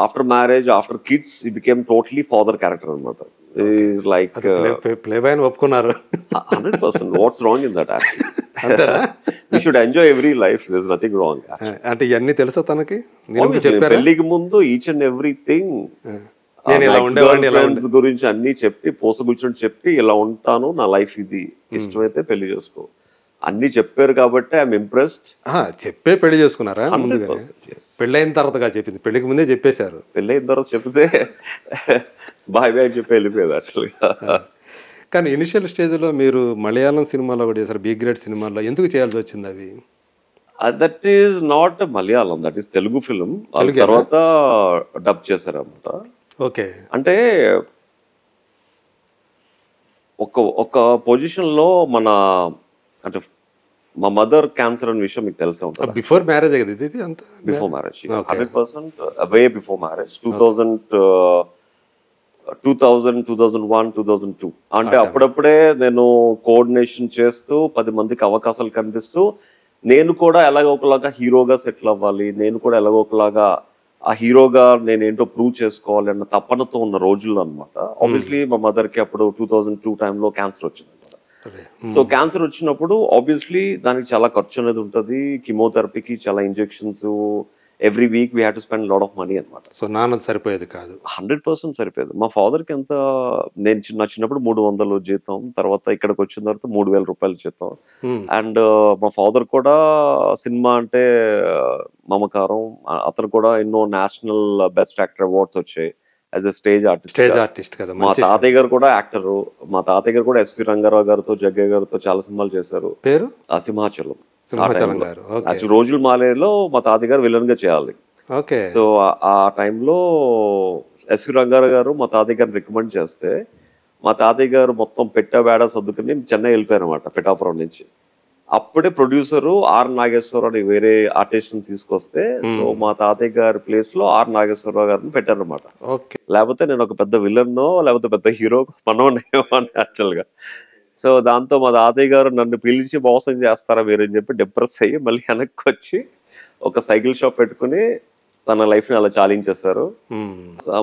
after marriage after kids ఈ బికేమ్ టోటలీ ఫాదర్ క్యారెక్టర్ అనమాట. లైక్ ప్లే బాయ్ ఒప్పుకున్నారు 100%. What's wrong in that actually? We should enjoy every life, there is nothing wrong. అంటే ఇవన్నీ తెలుసా తనకి? పెళ్లికి ముందు ఈచ్ అండ్ ఎవ్రీథింగ్ గురించి అన్ని చెప్పి కూర్చొని చెప్పి ఇలా ఉంటాను, నా లైఫ్ ఇది, ఇష్టమైతే పెళ్లి చేసుకో అన్ని చెప్పారు కాబట్టి ఐఎమ్ ఇంప్రెస్డ్. చెప్పే పెళ్లి చేసుకున్నారా? పెళ్ళైన తర్వాత చెప్పింది, పెళ్లికి ముందే చెప్పేశారు. పెళ్ళైన తర్వాత చెప్తే బాయ్ బాయ్ చెప్పి వెళ్ళిపోయేది యాక్చువల్గా. కానీ ఇనిషియల్ స్టేజ్లో మీరు మలయాళం సినిమాలో కూడా చేశారు, బి గ్రేడ్ సినిమాలో. ఎందుకు చేయాల్సి వచ్చింది అవి? That is not Malayalam, that is Telugu film. తర్వాత డబ్ చేశారు అన్నమాట. ఓకే. అంటే ఒక పొజిషన్ లో మన అంటే మా మదర్ క్యాన్సర్ అనే విషయం మీకు తెలిసే ఉంటుంది. బిఫోర్ మ్యారేజ్ కదా ఇది? అంతా before marriage, 100% way before marriage. 2000, 2001, 2002 అంటే అప్పుడప్పుడే నేను కోఆర్డినేషన్ చేస్తూ 10 మందికి అవకాశాలు కనిపిస్తూ నేను కూడా ఎలాగో ఒకలాగా హీరోగా సెటిల్ అవ్వాలి, నేను కూడా ఎలాగో ఒకలాగా ఆ హీరోగా నేనేంటో ప్రూవ్ చేసుకోవాలి అన్న తపనతో ఉన్న రోజుల్లో అనమాట. ఆబ్వియస్లీ మా మదర్కి అప్పుడు 2002 టైంలో క్యాన్సర్ వచ్చింది. సో క్యాన్సర్ వచ్చినప్పుడు ఆబ్వియస్లీ దానికి చాలా ఖర్చు అనేది ఉంటుంది. కీమోథెరపీకి చాలా injections, every week we have to spend lot of money అనమాట. సో నాన్న సరిపోయేది కాదు. 100% సరిపోయేది. మా ఫాదర్కి ఎంత, నేను చిన్నప్పుడు 300 జీతం, తర్వాత ఇక్కడికి వచ్చిన తర్వాత 3000 రూపాయలు జీతం. అండ్ మా ఫాదర్ కూడా సినిమా అంటే మమకారం. అతను కూడా ఎన్నో నేషనల్ బెస్ట్ యాక్టర్ అవార్డ్స్ వచ్చాయి యాజ్ ఎ స్టేజ్ ఆర్టిస్ట్ కదా. మా తాతయ్య గారు కూడా యాక్టరు. మా తాతయ్య గారు కూడా ఎస్వి రంగారావు గారితో, జగ్గయ్య గారితో చాలా సినిమాలు చేశారు. పేరు సింహాచలం. రోజులు మాలేలో మా తాతయ్య గారు విలన్ గా చేయాలి. సో ఆ టైంలో ఎస్వి రంగారావు గారు మా తాతయ్య గారిని రికమెండ్ చేస్తే మా తాతయ్య గారు మొత్తం పెట్టబేడ సర్దుకుని చెన్నై వెళ్ళిపోయారు అనమాట, పిఠాపురం నుంచి. అప్పుడే ప్రొడ్యూసరు ఆర్ నాగేశ్వరరావు అని వేరే ఆర్టిస్ట్ తీసుకొస్తే సో మా తాతయ్య గారి ప్లేస్ లో ఆర్ నాగేశ్వరరావు గారిని పెట్టారనమాట. లేకపోతే నేను ఒక పెద్ద విలన్నో లేకపోతే పెద్ద హీరో మనోనేమో అని యాక్చువల్ గా. సో దాంతో మా తాతయ్య గారు నన్ను పిలిచి మోసం చేస్తారా మీరు అని చెప్పి డిప్రెస్ అయ్యి మళ్ళీ వెనక్కి వచ్చి ఒక సైకిల్ షాప్ పెట్టుకుని తన లైఫ్ ని అలా చాలించేశారు.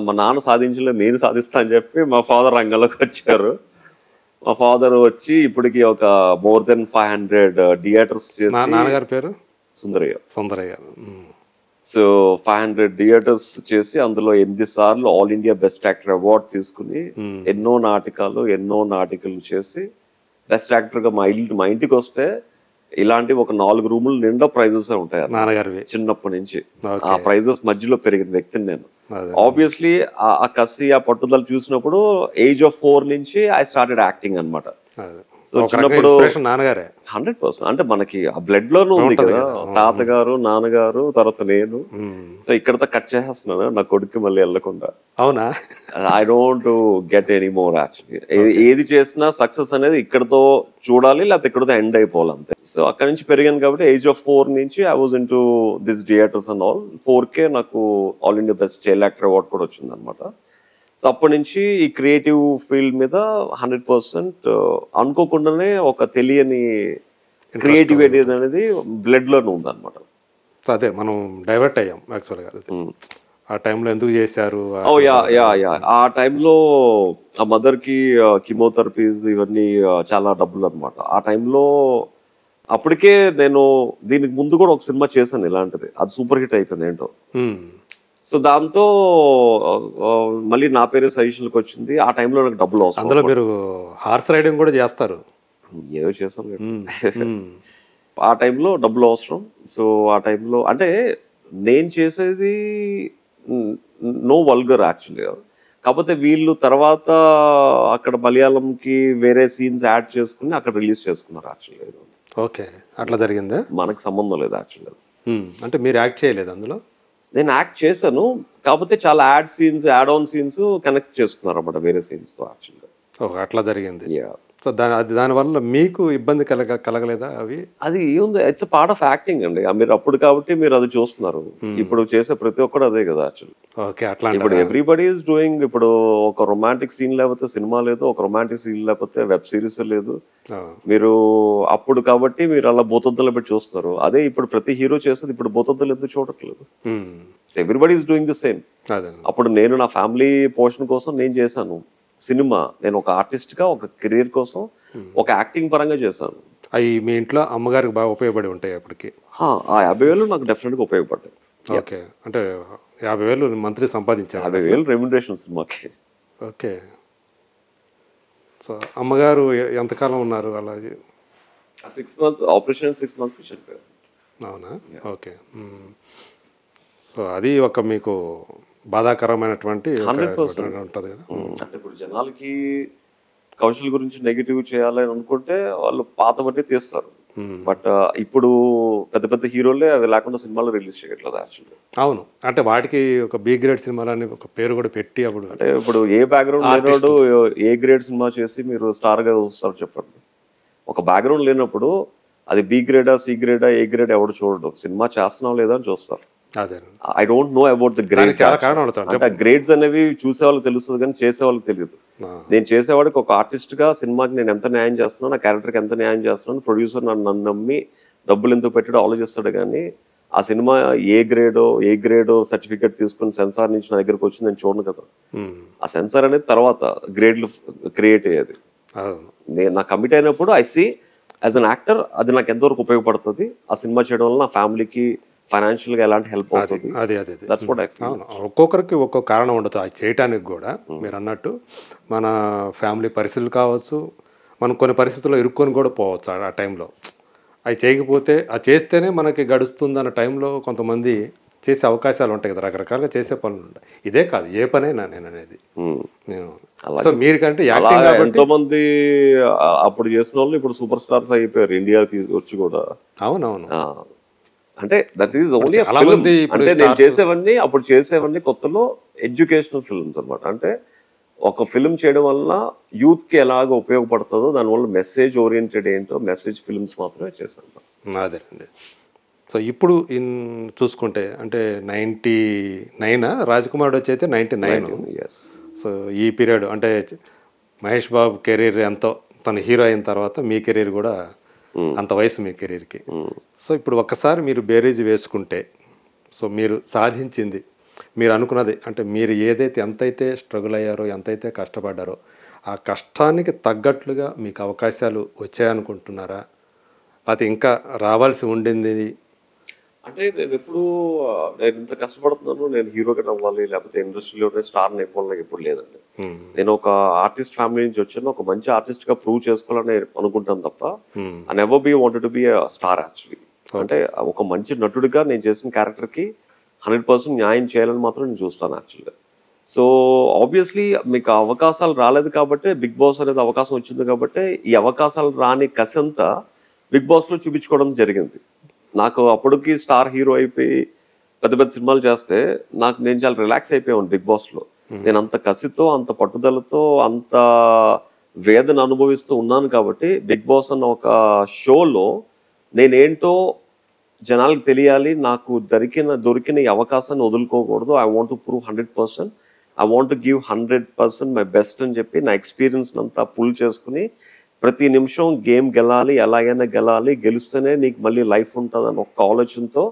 మా నాన్న సాధించలేదు, నేను సాధిస్తా అని చెప్పి మా ఫాదర్ రంగంలోకి వచ్చారు. మా ఫాదర్ వచ్చి ఇప్పటికి ఒక మోర్ దెన్ 500 థియేటర్స్ చేసి. నాన్నగారి పేరు సుందరయ్య. సో 500 థియేటర్స్ చేసి అందులో 8 సార్లు all India best actor award తీసుకుని ఎన్నో నాటికలు చేసి బెస్ట్ యాక్టర్ గా మా ఇంటికి వస్తే ఇలాంటి ఒక 4 రూములు నిండా ప్రైజెస్ ఉంటాయి నాన్నగారి చిన్నప్పటి నుంచి. ఆ ప్రైజెస్ మధ్యలో పెరిగిన వ్యక్తిని నేను. ఆబ్వియస్లీ ఆ కసి ఆ పట్టుదల చూసినప్పుడు ఏజ్ ఆఫ్ 4 నుంచి ఐ స్టార్టెడ్ యాక్టింగ్ అనమాట. సో చిన్నప్పుడు 100% అంటే మనకి ఆ బ్లడ్ లోనూ ఉంది కదా, తాతగారు నాన్నగారు తర్వాత నేను. సో ఇక్కడతో కట్ చేసేస్తున్నాను నా కొడుకు మళ్ళీ వెళ్ళకుండా. అవునా? I don't get any more actually. ఏది చేసినా సక్సెస్ అనేది ఇక్కడతో చూడాలి, లేకపోతే ఇక్కడతో ఎండ్ అయిపోవాలి అంతే. సో అక్కడ నుంచి పెరిగాను కాబట్టి ఏజ్ ఆఫ్ 4 నుంచి I was into this theatres and all. 4K నాకు all India best child actor award కూడా వచ్చింది అనమాట. సో అప్పటి నుంచి ఈ క్రియేటివ్ ఫీల్డ్ మీద 100% అనుకోకుండానే ఒక తెలియని క్రియేటివిటీ అనేది బ్లడ్ లోనే ఉందన్నమాట. అదే మనం డైవర్ట్ అయ్యాం యాక్చువల్గా. ఆ టైంలో ఎందుకు చేశారు? ఆ టైంలో ఆ మదర్ కి కీమోథెరపీస్ ఇవన్నీ చాలా డబ్బులు అనమాట. ఆ టైంలో అప్పటికే నేను దీనికి ముందు కూడా ఒక సినిమా చేశాను ఇలాంటిది, అది సూపర్ హిట్ అయిపోయింది ఏంటో. సో దాంతో మళ్ళీ నా పేరే సజెషన్కి వచ్చింది. ఆ టైంలో నాకు డబ్బులు అవసరం. అందులో మీరు హార్స్ రైడింగ్ కూడా చేస్తారు. ఏదో చేస్తాం. ఆ టైంలో డబ్బులు అవసరం. సో ఆ టైంలో అంటే నేను చేసేది నో వల్గర్ యాక్చువల్లీ. కాకపోతే వీళ్ళు తర్వాత అక్కడ మలయాళంకి వేరే సీన్స్ యాడ్ చేసుకుని అక్కడ రిలీజ్ చేసుకున్నారు యాక్చువల్లీ. ఓకే, అట్లా జరిగిందా? మనకు సంబంధం లేదు యాక్చువల్లీ. అంటే మీరు యాక్ట్ చేయలేదు అందులో? నేను యాక్ట్ చేశాను, కాకపోతే చాలా యాడ్ ఆన్ సీన్స్ కనెక్ట్ చేసుకున్నారు అన్నమాట వేరే సీన్స్ తో యాక్చువల్గా. ఓహ్, అట్లా జరిగింది. సో దానివల్ల మీకు ఇబ్బంది కలగలేదా అవి? అది ఏముంది, ఇట్స్ పార్ట్ ఆఫ్ యాక్టింగ్ అండి. మీరు అప్పుడు కాబట్టి మీరు అది చూస్తున్నారు. ఇప్పుడు చేసే ప్రతి ఒక్కరు అదే కదా యాక్చువల్లీ. ఓకే, అట్లా ఇప్పుడు ఎవ్రీబడి ఈస్ డూయింగ్. ఇప్పుడు ఒక రొమాంటిక్ సీన్ లేకపోతే సినిమా లేదు, ఒక రొమాంటిక్ సీన్ లేకపోతే వెబ్ సిరీస్ లేదు. మీరు అప్పుడు కాబట్టి మీరు అలా బోతొద్దలు పెట్టి చూస్తున్నారు. అదే ఇప్పుడు ప్రతి హీరో చేసేది ఇప్పుడు బోతొద్దలు ఎందుకు చూడట్లేదు? Everybody is doing the same. అప్పుడు నేను నా ఫ్యామిలీ పోర్షన్ కోసం నేను చేశాను సినిమా. నేను ఒక ఆర్టిస్ట్ గా ఒక కెరీర్ కోసం ఒక యాక్టింగ్ పరంగా చేశాను. అవి మీ ఇంట్లో అమ్మగారికి బాగా ఉపయోగపడి ఉంటాయి అప్పటికి? ఆ 50,000 నాకు డెఫినెట్ గా ఉపయోగపడ్డాయి. ఓకే, అంటే 50,000 మంత్లీ సంపాదించారు? 50,000 రెమ్యునరేషన్ సినిమాకి. ఓకే. సో అమ్మగారు ఎంతకాలం ఉన్నారు అలాగే? 6 months ఆపరేషన్, 6 months చనిపోయారు. అవునా? ఓకే. సో అది ఒక మీకు బాధాకరమైనటువంటి 100% ఉంటుంది కదా. అంటే ఇప్పుడు జనాలకి కౌశల్ గురించి నెగిటివ్ చేయాలని అనుకుంటే వాళ్ళు పాతవన్నీ తీస్తారు. బట్ ఇప్పుడు పెద్ద పెద్ద హీరోలే అది లేకుండా సినిమాలు రిలీజ్ చేయట్లేదు యాక్చువల్లీ. అవును, అంటే వాటికి ఒక బి గ్రేడ్ సినిమాలని ఒక పేరు కూడా పెట్టి అప్పుడు. అంటే ఇప్పుడు ఏ బ్యాక్గ్రౌండ్ లేనోడు ఏ గ్రేడ్ సినిమా చేసి మీరు స్టార్ గా చూస్తారు చెప్పండి? ఒక బ్యాక్గ్రౌండ్ లేనప్పుడు అది బి గ్రేడా, సి గ్రేడా, ఏ గ్రేడ్ ఎవడు చూడడు. సినిమా చేస్తున్నాం లేదా అని చూస్తారు. I don't know about the grades. అంటే గ్రేడ్స్ అనేవి చూసే వాళ్ళకి తెలుస్తుంది కానీ చేసే వాళ్ళకి తెలియదు. నేను చేసేవాడికి ఒక ఆర్టిస్ట్ గా సినిమాకి నేను ఎంత న్యాయం చేస్తున్నాను, నా క్యారెక్టర్కి ఎంత న్యాయం చేస్తున్నాను, ప్రొడ్యూసర్ నన్ను నమ్మి డబ్బులు ఎందుకు పెట్టాడో ఆలోచిస్తాడు. కానీ ఆ సినిమా ఏ గ్రేడో సర్టిఫికేట్ తీసుకుని సెన్సార్ నుంచి నా దగ్గరకు వచ్చి నేను చూడను కదా. ఆ సెన్సార్ అనేది తర్వాత గ్రేడ్లు క్రియేట్ అయ్యేది. నేను నా కమిట్ అయినప్పుడు I see as an actor అది నాకు ఎంతవరకు ఉపయోగపడుతుంది, ఆ సినిమా చేయడం వల్ల నా ఫ్యామిలీకి ఫైనాన్షియల్ గా ఎలాంటి హెల్ప్ అవుతుంది. ఒక్కొక్కరికి ఒక్కొక్క కారణం ఉండదు అది చేయటానికి కూడా. మీరు అన్నట్టు మన ఫ్యామిలీ పరిస్థితులు కావచ్చు, మనం కొన్ని పరిస్థితుల్లో ఇరుక్కొని కూడా పోవచ్చు. ఆ టైంలో అవి చేయకపోతే, అది చేస్తేనే మనకి గడుస్తుంది అన్న టైంలో కొంతమంది చేసే అవకాశాలు ఉంటాయి కదా, రకరకాలుగా చేసే పనులు ఉంటాయి. ఇదే కాదు ఏ పనైనా నేను అనేది. సో మీరుకంటే ఎంతో మంది అప్పుడు చేసిన వాళ్ళు ఇప్పుడు సూపర్ స్టార్స్ అయిపోయారు ఇండియా వచ్చి కూడా. అవునవును. అంటే దట్ ఈస్ ఓన్లీ అంటే నేను చేసేవన్నీ కొత్తలో ఎడ్యుకేషనల్ ఫిల్మ్స్ అనమాట. అంటే ఒక ఫిల్మ్ చేయడం వల్ల యూత్ కి ఎలాగ ఉపయోగపడుతుందో దానివల్ల మెసేజ్ ఓరియంటెడ్ ఏంటో మెసేజ్ ఫిల్మ్స్ మాత్రమే చేశాను. అదేనండి. సో ఇప్పుడు చూసుకుంటే అంటే 99 రాజకుమారుడు వచ్చి అయితే 99. సో ఈ పీరియడ్ అంటే మహేష్ బాబు కెరీర్ ఎంతో, తను హీరో అయిన తర్వాత మీ కెరీర్ కూడా అంత వయసు మీ కెరీర్కి. సో ఇప్పుడు ఒక్కసారి మీరు బేరీజ్ వేసుకుంటే, సో మీరు సాధించింది, మీరు అనుకున్నది, అంటే మీరు ఏదైతే ఎంతైతే స్ట్రగుల్ అయ్యారో, ఎంతైతే కష్టపడ్డారో, ఆ కష్టానికి తగ్గట్లుగా మీకు అవకాశాలు వచ్చాయనుకుంటున్నారా, అది ఇంకా రావాల్సి ఉండింది? అంటే నేను ఎప్పుడు నేను ఇంత కష్టపడుతున్నాను, నేను హీరోగా అవ్వాలి లేకపోతే ఇండస్ట్రీలోనే స్టార్ అయిపోవాలని ఎప్పుడు లేదండి. నేను ఒక ఆర్టిస్ట్ ఫ్యామిలీ నుంచి వచ్చాను, ఒక మంచి ఆర్టిస్ట్ గా ప్రూవ్ చేసుకోవాలని అనుకుంటాను తప్ప I never be wanted to be a star actually. అంటే ఒక మంచి నటుడిగా నేను చేసిన క్యారెక్టర్ కి 100% న్యాయం చేయాలని మాత్రం నేను చూస్తాను యాక్చువల్గా. సో ఆబ్వియస్లీ మీకు అవకాశాలు రాలేదు కాబట్టి, బిగ్ బాస్ అనేది అవకాశం వచ్చింది కాబట్టి ఈ అవకాశాలు రాని కసంతా బిగ్ బాస్ లో చూపించుకోవడం జరిగింది. నాకు అప్పటికి స్టార్ హీరో అయిపోయి పెద్ద పెద్ద సినిమాలు చేస్తే నేను చాలా రిలాక్స్ అయిపోయాను బిగ్ బాస్ లో. నేను అంత కసితో, అంత పట్టుదలతో, అంత వేదన అనుభవిస్తూ ఉన్నాను కాబట్టి బిగ్ బాస్ అన్న ఒక షోలో నేనేంటో జనాలకు తెలియాలి. నాకు దొరికిన ఈ అవకాశాన్ని వదులుకోకూడదు. I want to prove 100%. I want to give 100% my best అని చెప్పి నా ఎక్స్పీరియన్స్ అంతా పుల్ చేసుకుని ప్రతి నిమిషం గేమ్ గెలాలి, ఎలాగైనా గెలాలి, గెలిస్తేనే నీకు మళ్ళీ లైఫ్ ఉంటుంది అని ఒక ఆలోచనతో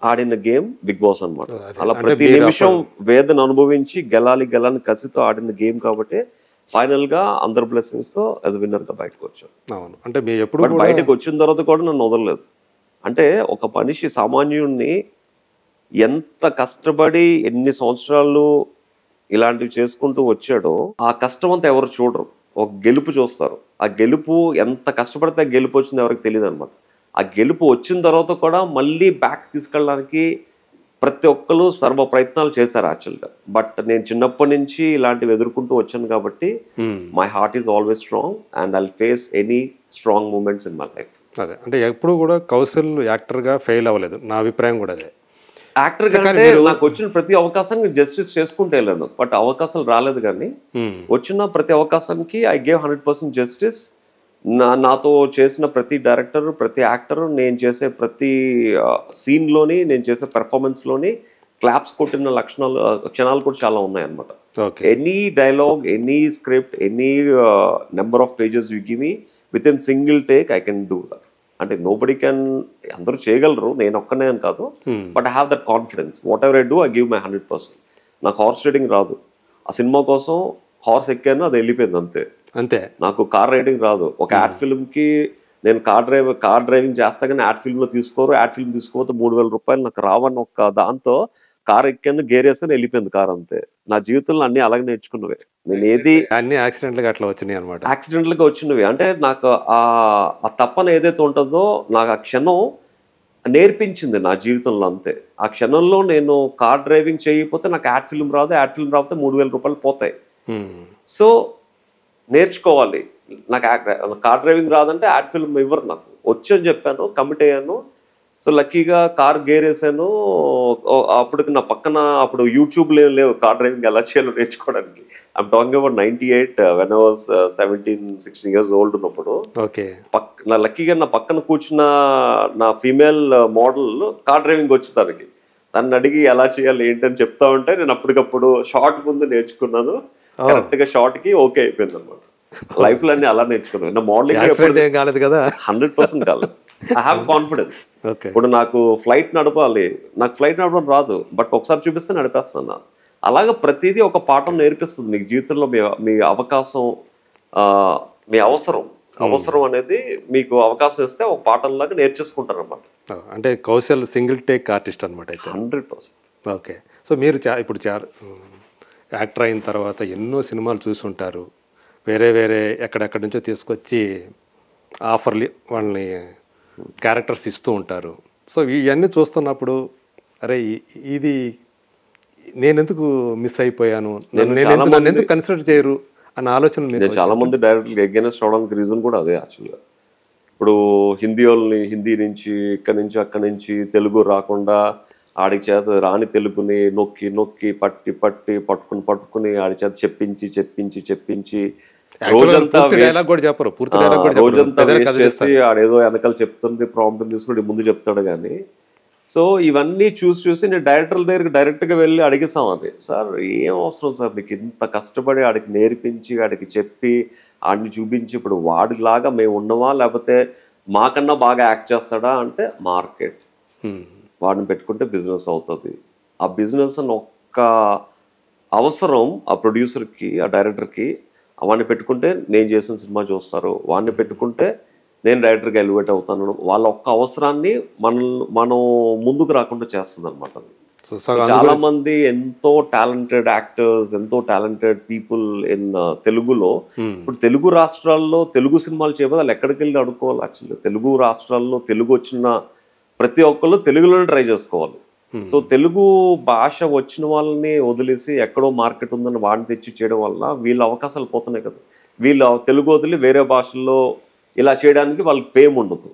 ఆడిన గేమ్ బిగ్ బాస్ అనమాట. అలా ప్రతి నిమిషం వేదన అనుభవించి గెలాలి కసితో ఆడిన గేమ్ కాబట్టి ఫైనల్ గా అందరు బ్లెస్సింగ్స్ తో యాజ్ విన్నర్ గా బయటకు వచ్చాను. అంటే బయటకు వచ్చిన తర్వాత కూడా నన్ను వదలలేదు. అంటే ఒక మనిషి సామాన్యుడిని ఎంత కష్టపడి ఎన్ని సంవత్సరాలు ఇలాంటివి చేసుకుంటూ వచ్చాడో ఆ కష్టం అంతా ఎవరు చూడరు, ఒక గెలుపు చూస్తారు. ఆ గెలుపు ఎంత కష్టపడితే ఆ గెలుపు వచ్చింది ఎవరికి తెలియదు అనమాట. ఆ గెలుపు వచ్చిన తర్వాత కూడా మళ్ళీ బ్యాక్ తీసుకెళ్ళడానికి ప్రతి ఒక్కరు సర్వ ప్రయత్నాలు చేశారు యాక్చువల్గా. బట్ నేను చిన్నప్పటి నుంచి ఇలాంటివి ఎదుర్కొంటూ వచ్చాను కాబట్టి my heart is always strong and I'll face any strong moments in my life. అదే అంటే ఎప్పుడు కూడా కౌశల్ యాక్టర్గా ఫెయిల్ అవ్వలేదు, నా అభిప్రాయం కూడా అదే. యాక్టర్ కంటే నాకు వచ్చిన ప్రతి అవకాశానికి జస్టిస్ చేసుకుంటే వెళ్ళాను, బట్ అవకాశాలు రాలేదు. కానీ వచ్చిన ప్రతి అవకాశానికి ఐ గేవ్ 100% జస్టిస్. నాతో చేసిన ప్రతి డైరెక్టర్, ప్రతి యాక్టర్, నేను చేసే ప్రతి సీన్లోని, నేను చేసే పెర్ఫార్మెన్స్లోని క్లాప్స్ కొట్టిన క్షణాలు కూడా చాలా ఉన్నాయన్నమాట. Any dialogue, any script, any number of pages you give me with in single take I can do that. అంటే నోబడి క్యాన్, అందరూ చేయగలరు, నేను ఒక్కనే అని కాదు, but I have that confidence. What ever I do I give my 100%. నాకు horse riding రాదు, ఆ సినిమా కోసం హార్స్ ఎక్కాను, అది వెళ్ళిపోయింది అంతే. అంతే. నాకు కార్ రైడింగ్ రాదు. ఒక యాడ్ ఫిల్మ్కి నేను కార్ డ్రైవింగ్ చేస్తా కానీ యాడ్ ఫిల్మ్లో తీసుకోరు, యాడ్ ఫిల్మ్ తీసుకోకపోతే 3000 రూపాయలు నాకు రావని ఒక దాంతో కార్ ఎక్కాను, గేర్ వేసాను, వెళ్ళిపోయింది కార్ అంతే. నా జీవితంలో అన్ని అలాగే నేర్చుకున్నవే. నేను ఏది అన్ని యాక్సిడెంట్లుగా అట్లా వచ్చినాయి అనమాట. యాక్సిడెంట్లుగా వచ్చినవి. అంటే నాకు ఆ తప్పన ఏదైతే ఉంటుందో నాకు ఆ క్షణం నేర్పించింది నా జీవితంలో అంతే. ఆ క్షణంలో నేను కార్ డ్రైవింగ్ చేయకపోతే నాకు యాడ్ ఫిల్మ్ రాదు, యాడ్ ఫిల్మ్ రాకపోతే 3000 రూపాయలు పోతాయి. సో నేర్చుకోవాలి. నాకు కార్ డ్రైవింగ్ రాదంటే యాడ్ ఫిల్మ్ ఇవ్వరు, నాకు వచ్చని చెప్పాను, కమిట్ అయ్యాను. సో లక్కీగా కార్ గేర్ వేసాను. అప్పుడు నా పక్కన అప్పుడు యూట్యూబ్లో ఏం లేవు కార్ డ్రైవింగ్ ఎలా చేయాలో నేర్చుకోవడానికి. I'm talking about 98 when I was 17-16 years old ఉన్నప్పుడు. నా లక్కీగా నా పక్కన కూర్చున్న నా ఫీమేల్ మోడల్ కార్ డ్రైవింగ్ వచ్చి తనని అడిగి ఎలా చేయాలి ఏంటని చెప్తా ఉంటే నేను అప్పటికప్పుడు షార్ట్ ముందు నేర్చుకున్నాను. కరెక్ట్ గా షార్ట్ కి ఓకే అయిపోయింది అనమాట. లైఫ్ లో అన్ని అలా నేర్చుకున్నాను. నా మోడలింగ్ కాలేదు కదా, 100% కాలేదు. I have confidence. ఇప్పుడు నాకు ఫ్లైట్ నడపాలి, నాకు ఫ్లైట్ నడపడం రాదు, బట్ ఒకసారి చూపిస్తే నడిపేస్తాను. అలాగే ప్రతిదీ ఒక పాఠం నేర్పిస్తుంది మీకు జీవితంలో. మీ అవకాశం, మీ అవసరం అనేది మీకు అవకాశం ఇస్తే ఒక పాఠంలాగా నేర్చేసుకుంటారు అన్నమాట. అంటే కౌశల్ సింగిల్ టేక్ ఆర్టిస్ట్ అనమాట. 100%. ఓకే. సో మీరు ఇప్పుడు యాక్టర్ అయిన తర్వాత ఎన్నో సినిమాలు చూసుంటారు, వేరే ఎక్కడెక్కడి నుంచో తీసుకొచ్చి ఆఫర్లు వాళ్ళని క్యారెక్టర్స్ ఇస్తూ ఉంటారు. సో ఇవన్నీ చూస్తున్నప్పుడు అరే ఇది నేనెందుకు మిస్ అయిపోయాను, నన్ను ఎందుకు కన్సిడర్ చేయరు అన్న ఆలోచన. నేను చాలా మంది డైరెక్టర్లు అగైనెస్ట్ అవడానికి రీజన్ కూడా అదే యాక్చువల్గా. ఇప్పుడు హిందీ వాళ్ళని హిందీ నుంచి ఇక్కడి నుంచి అక్కడి నుంచి తెలుగు రాకుండా ఆడికి చేత రాని తెలుగుని నొక్కి నొక్కి పట్టుకుని ఆడి చేత చెప్పించి రోజంతా చేసి ఆడేదో వెనకాల చెప్తుంది, ప్రాంప్ట్ తీసుకుని ముందు చెప్తాడు. కానీ సో ఇవన్నీ చూసి నేను డైరెక్టర్ల దగ్గరికి డైరెక్ట్గా వెళ్ళి అడిగేసాం. అది సార్ ఏం అవసరం సార్ మీకు ఇంత కష్టపడి ఆడికి నేర్పించి ఆడికి చెప్పి ఆడిని చూపించి ఇప్పుడు వాడిలాగా మేము ఉన్నవా లేకపోతే మాకన్నా బాగా యాక్ట్ చేస్తాడా అంటే మార్కెట్, వాడిని పెట్టుకుంటే బిజినెస్ అవుతుంది. ఆ బిజినెస్ అని ఒక్క అవసరం ఆ ప్రొడ్యూసర్కి, ఆ డైరెక్టర్కి, వాడిని పెట్టుకుంటే నేను చేసిన సినిమా చూస్తారు, వాడిని పెట్టుకుంటే నేను డైరెక్టర్గా ఎలివేట్ అవుతాను. వాళ్ళ ఒక్క అవసరాన్ని మనం ముందుకు రాకుండా చేస్తుంది అనమాట. చాలా మంది ఎంతో టాలెంటెడ్ యాక్టర్స్, ఎంతో టాలెంటెడ్ పీపుల్ ఇన్ తెలుగులో. ఇప్పుడు తెలుగు రాష్ట్రాల్లో తెలుగు సినిమాలు చేయబోదు వాళ్ళు ఎక్కడికి వెళ్ళి అడుక్కోవాలి. యాక్చువల్లీ తెలుగు రాష్ట్రాల్లో తెలుగు వచ్చిన ప్రతి ఒక్కళ్ళు తెలుగులోనే ట్రై చేసుకోవాలి. సో తెలుగు భాష వచ్చిన వాళ్ళని వదిలేసి ఎక్కడో మార్కెట్ ఉందని వాడిని తెచ్చి చేయడం వల్ల వీళ్ళ అవకాశాలు పోతున్నాయి కదా. వీళ్ళు తెలుగు వదిలి వేరే భాషల్లో ఇలా చేయడానికి వాళ్ళకి ఫేమ్ ఉండదు.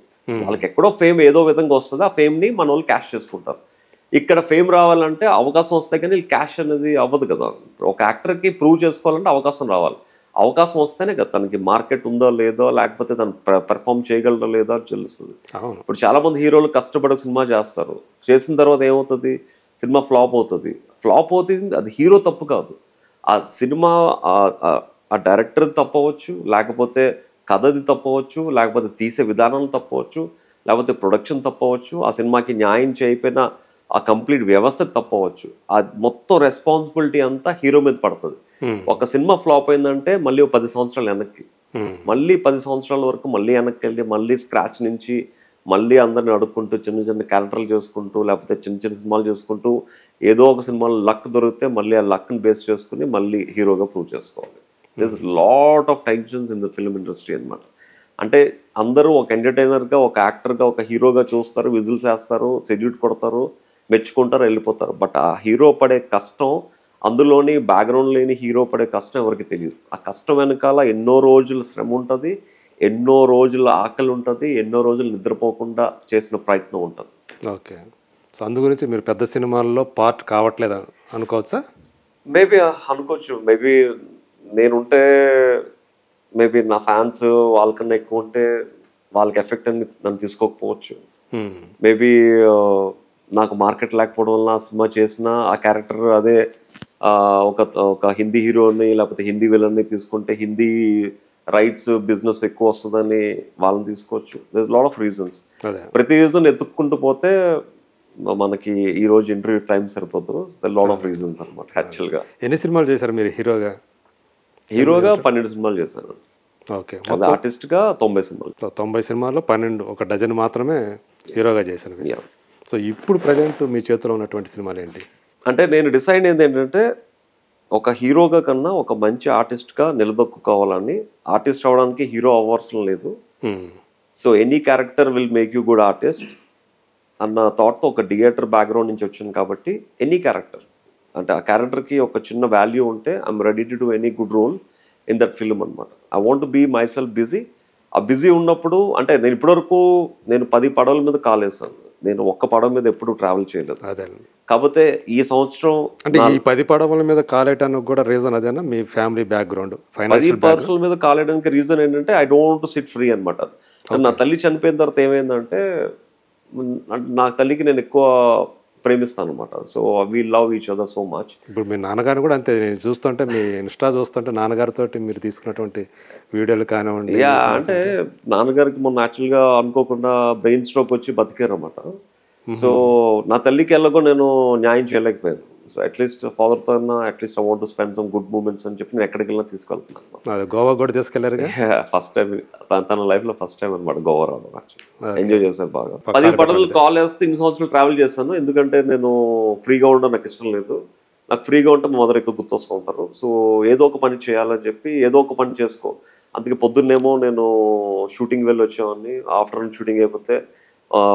వాళ్ళకి ఎక్కడో ఫేమ్ ఏదో విధంగా వస్తుంది, ఆ ఫేమ్ని మన వాళ్ళు క్యాష్ చేసుకుంటారు. ఇక్కడ ఫేమ్ రావాలంటే అవకాశం వస్తాయి కానీ క్యాష్ అనేది అవ్వదు కదా. ఒక యాక్టర్కి ప్రూవ్ చేసుకోవాలంటే అవకాశం రావాలి. అవకాశం వస్తేనే కదా తనకి మార్కెట్ ఉందో లేదో, లేకపోతే తను పెర్ఫామ్ చేయగలదో లేదో అని తెలుస్తుంది. ఇప్పుడు చాలా మంది హీరోలు కష్టపడి సినిమా చేస్తారు, చేసిన తర్వాత ఏమవుతుంది, సినిమా ఫ్లాప్ అవుతుంది. అది హీరో తప్పు కాదు, ఆ సినిమా ఆ డైరెక్టర్ తప్పవచ్చు, లేకపోతే కథది తప్పవచ్చు, లేకపోతే తీసే విధానం తప్పవచ్చు, లేకపోతే ప్రొడక్షన్ తప్పవచ్చు, ఆ సినిమాకి న్యాయం చేయకపోయినా ఆ కంప్లీట్ వ్యవస్థ తప్పవచ్చు. ఆ మొత్తం రెస్పాన్సిబిలిటీ అంతా హీరో మీద పడుతుంది. ఒక సినిమా ఫ్లాప్ అయిందంటే మళ్ళీ 10 సంవత్సరాలు వెనక్కి, మళ్ళీ 10 సంవత్సరాల వరకు మళ్ళీ వెనక్కి వెళ్ళి మళ్ళీ స్క్రాచ్ నుంచి మళ్ళీ అందరిని అడుక్కుంటూ చిన్న చిన్న క్యారెక్టర్లు చేసుకుంటూ లేకపోతే చిన్న చిన్న సినిమాలు చేసుకుంటూ ఏదో ఒక సినిమాలో లక్ దొరికితే మళ్ళీ ఆ లక్ని బేస్ చేసుకుని మళ్ళీ హీరోగా ప్రూవ్ చేసుకోవాలి. This lot of tensions in the film industry అనమాట. అంటే అందరూ ఒక ఎంటర్టైనర్గా, ఒక యాక్టర్గా, ఒక హీరోగా చూస్తారు, విజిల్స్ వేస్తారు, సెల్యూట్ కొడతారు, మెచ్చుకుంటారు, వెళ్ళిపోతారు. బట్ ఆ హీరో పడే కష్టం, అందులోని బ్యాక్గ్రౌండ్ లేని హీరో పడే కష్టం ఎవరికి తెలియదు. ఆ కష్టం వెనకాల ఎన్నో రోజుల శ్రమ ఉంటుంది, ఎన్నో రోజుల ఆకలి ఉంటుంది, ఎన్నో రోజులు నిద్రపోకుండా చేసిన ప్రయత్నం ఉంటుంది. ఓకే. సో అందు గురించి మీరు పెద్ద సినిమాల్లో పార్ట్ కావట్లేదు అనుకోవచ్చా? మేబీ అనుకోవచ్చు. మేబీ నేనుంటే, మేబీ నా ఫ్యాన్స్ వాళ్ళకన్నా ఎక్కువ ఉంటే వాళ్ళకి ఎఫెక్ట్ అని నన్ను తీసుకోకపోవచ్చు. మేబీ నాకు మార్కెట్ లేకపోవడం వల్ల ఆ సినిమా చేసిన ఆ క్యారెక్టర్ అదే ఒక హిందీ హీరోని లేకపోతే హిందీ విలన్ని తీసుకుంటే హిందీ రైట్స్ బిజినెస్ ఎక్కువ వస్తుందని వాళ్ళని తీసుకోవచ్చు. This lot of reasons. ప్రతి రీజన్ ఎత్తుక్కుంటూ పోతే మనకి ఈ రోజు ఇంటర్వ్యూ టైం సరిపోదు. లాట్ ఆఫ్ రీజన్స్ అనమాట. యాక్చువల్గా ఎన్ని సినిమాలు చేశారు మీరు హీరోగా? 12 సినిమాలు చేశాను. ఓకే. ఆర్టిస్ట్గా 90 సినిమాలు. 90 సినిమాల్లో 12, ఒక డజన్ మాత్రమే హీరోగా చేశాను. సో ఇప్పుడు ప్రజెంట్ మీ చేతిలో ఉన్నటువంటి సినిమాలు ఏంటి? అంటే నేను డిసైడ్ అయింది ఏంటంటే, ఒక హీరోగా కన్నా ఒక మంచి ఆర్టిస్ట్గా నిలదొక్కుకోవాలని. ఆర్టిస్ట్ అవడానికి హీరో అవ్వాల్సిన లేదు. So any character will make you good artist అన్న థాట్తో ఒక థియేటర్ బ్యాక్గ్రౌండ్ నుంచి వచ్చాను కాబట్టి ఎనీ క్యారెక్టర్, అంటే ఆ క్యారెక్టర్కి ఒక చిన్న వాల్యూ ఉంటే I'm ready to do any good role in that film అనమాట. I want to be myself busy. ఆ బిజీ ఉన్నప్పుడు అంటే నేను ఇప్పటివరకు 10 పడవల మీద కాలేసాను. నేను ఒక్క పడవ మీద ఎప్పుడు ట్రావెల్ చేయలేదు. అదే. కాకపోతే ఈ సంవత్సరం అంటే ఈ 10 పడవల మీద కాలేయడానికి కూడా రీజన్ అదేనా? మీ ఫ్యామిలీ బ్యాక్గ్రౌండ్, 10 పర్సనల్ మీద కాలేయడానికి రీజన్ ఏంటంటే I don't to SIT free అనమాట. నా తల్లి చనిపోయిన తర్వాత ఏమైందంటే, నా తల్లికి నేను ఎక్కువ ప్రేమిస్తాను అనమాట. So we love each other so much. ఇప్పుడు మీ నాన్నగారు కూడా అంతే. నేను చూస్తుంటే, మీ ఇన్స్టా చూస్తుంటే నాన్నగారితో మీరు తీసుకున్నటువంటి వీడియోలు కానివ్వండి. అంటే నాన్నగారికి మొన్న యాక్చువల్గా అనుకోకుండా బ్రెయిన్ స్ట్రోక్ వచ్చి బతికారు అనమాట. సో నా తల్లికి ఎలాగో నేను న్యాయం చేయలేకపోయాను. సో అట్లీస్ట్ ఫాదర్తో at least I want to spend some good moments అని చెప్పి నేను ఎక్కడికి వెళ్ళినా తీసుకెళ్తున్నాను. గోవా కూడా తీసుకెళ్లారు? ఫస్ట్ టైం తన లైఫ్ లో ఫస్ట్ టైం అనమాట గోవా రావడం. ఎంజాయ్ చేశాను బాగా. 10 పడవలు కాల్ వేస్తే ఇన్ని సంవత్సరాలు ట్రావెల్ చేశాను. ఎందుకంటే నేను ఫ్రీగా ఉండడం నాకు ఇష్టం లేదు. నాకు ఫ్రీగా ఉంటే మా మదర్ ఎక్కువ గుర్తొస్తూ ఉంటారు. సో ఏదో ఒక పని చేయాలని చెప్పి ఏదో ఒక పని చేసుకో. అందుకే పొద్దున్నేమో నేను షూటింగ్ వెళ్ళి వచ్చేవాడిని. ఆఫ్టర్నూన్ షూటింగ్ అయిపోతే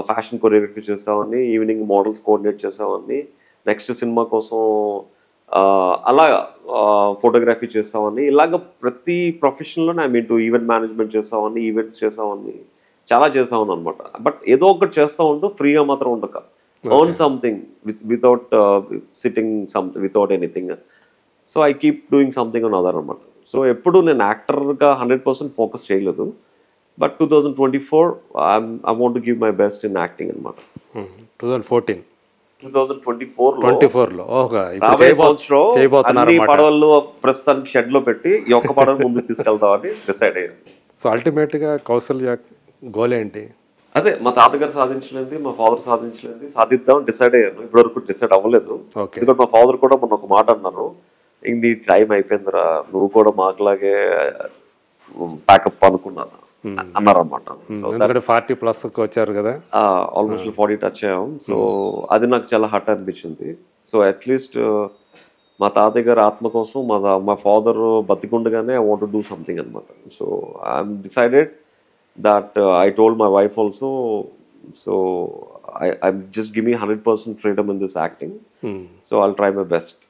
ఫ్యాషన్ కొరియోగ్రఫీ చేసేవాడిని. ఈవినింగ్ మోడల్స్ కోఆర్డినేట్ చేసేవాడిని. నెక్స్ట్ సినిమా కోసం అలా ఫోటోగ్రఫీ చేసామని. ఇలాగ ప్రతి ప్రొఫెషన్లో I mean to event management చేసామని, ఈవెంట్స్ చేసామని, చాలా చేసామని అనమాట. బట్ ఏదో ఒకటి చేస్తూ ఉంటూ ఫ్రీగా మాత్రం ఉండక, earn something without sitting without anything. So I keep doing something on other అనమాట. సో ఎప్పుడు నేను యాక్టర్గా 100% ఫోకస్ చేయలేదు. But 2024 I want to give my best in acting అనమాట. 2024లో అన్ని పడవలు ప్రస్తుతానికి షెడ్ లో పెట్టి ఈ ఒక్క పడవ ముందుకు తీసుకెళ్తామని డిసైడ్ అయ్యాను. సో అల్టిమేట్ గా కౌశల్య గోల్ ఏంటి? అదే మా తాతగారు సాధించలేదు, మా ఫాదర్ సాధించలేదు, సాధిద్దామని డిసైడ్ అయ్యాను. ఇప్పటివరకు డిసైడ్ అవ్వలేదు. ఎందుకంటే మా ఫాదర్ కూడా మొన్న ఒక మాట అన్నారు, నీ టైం అయిపోయిందిరా, నువ్వు కూడా మాకులాగే ప్యాకప్ అనుకున్నాను అన్నారు అనమాట. 40+ వచ్చారు కదా, ఆల్మోస్ట్ 40 టచ్ అయ్యాం. సో అది నాకు చాలా హర్ట్ అనిపించింది. సో అట్లీస్ట్ మా తాతయ్య గారి ఆత్మ కోసం మా ఫాదర్ బతికుండగానే I want to do something అనమాట. So I'm decided that I told my wife also. So I just give me 100% freedom in this acting. So I'll try my best.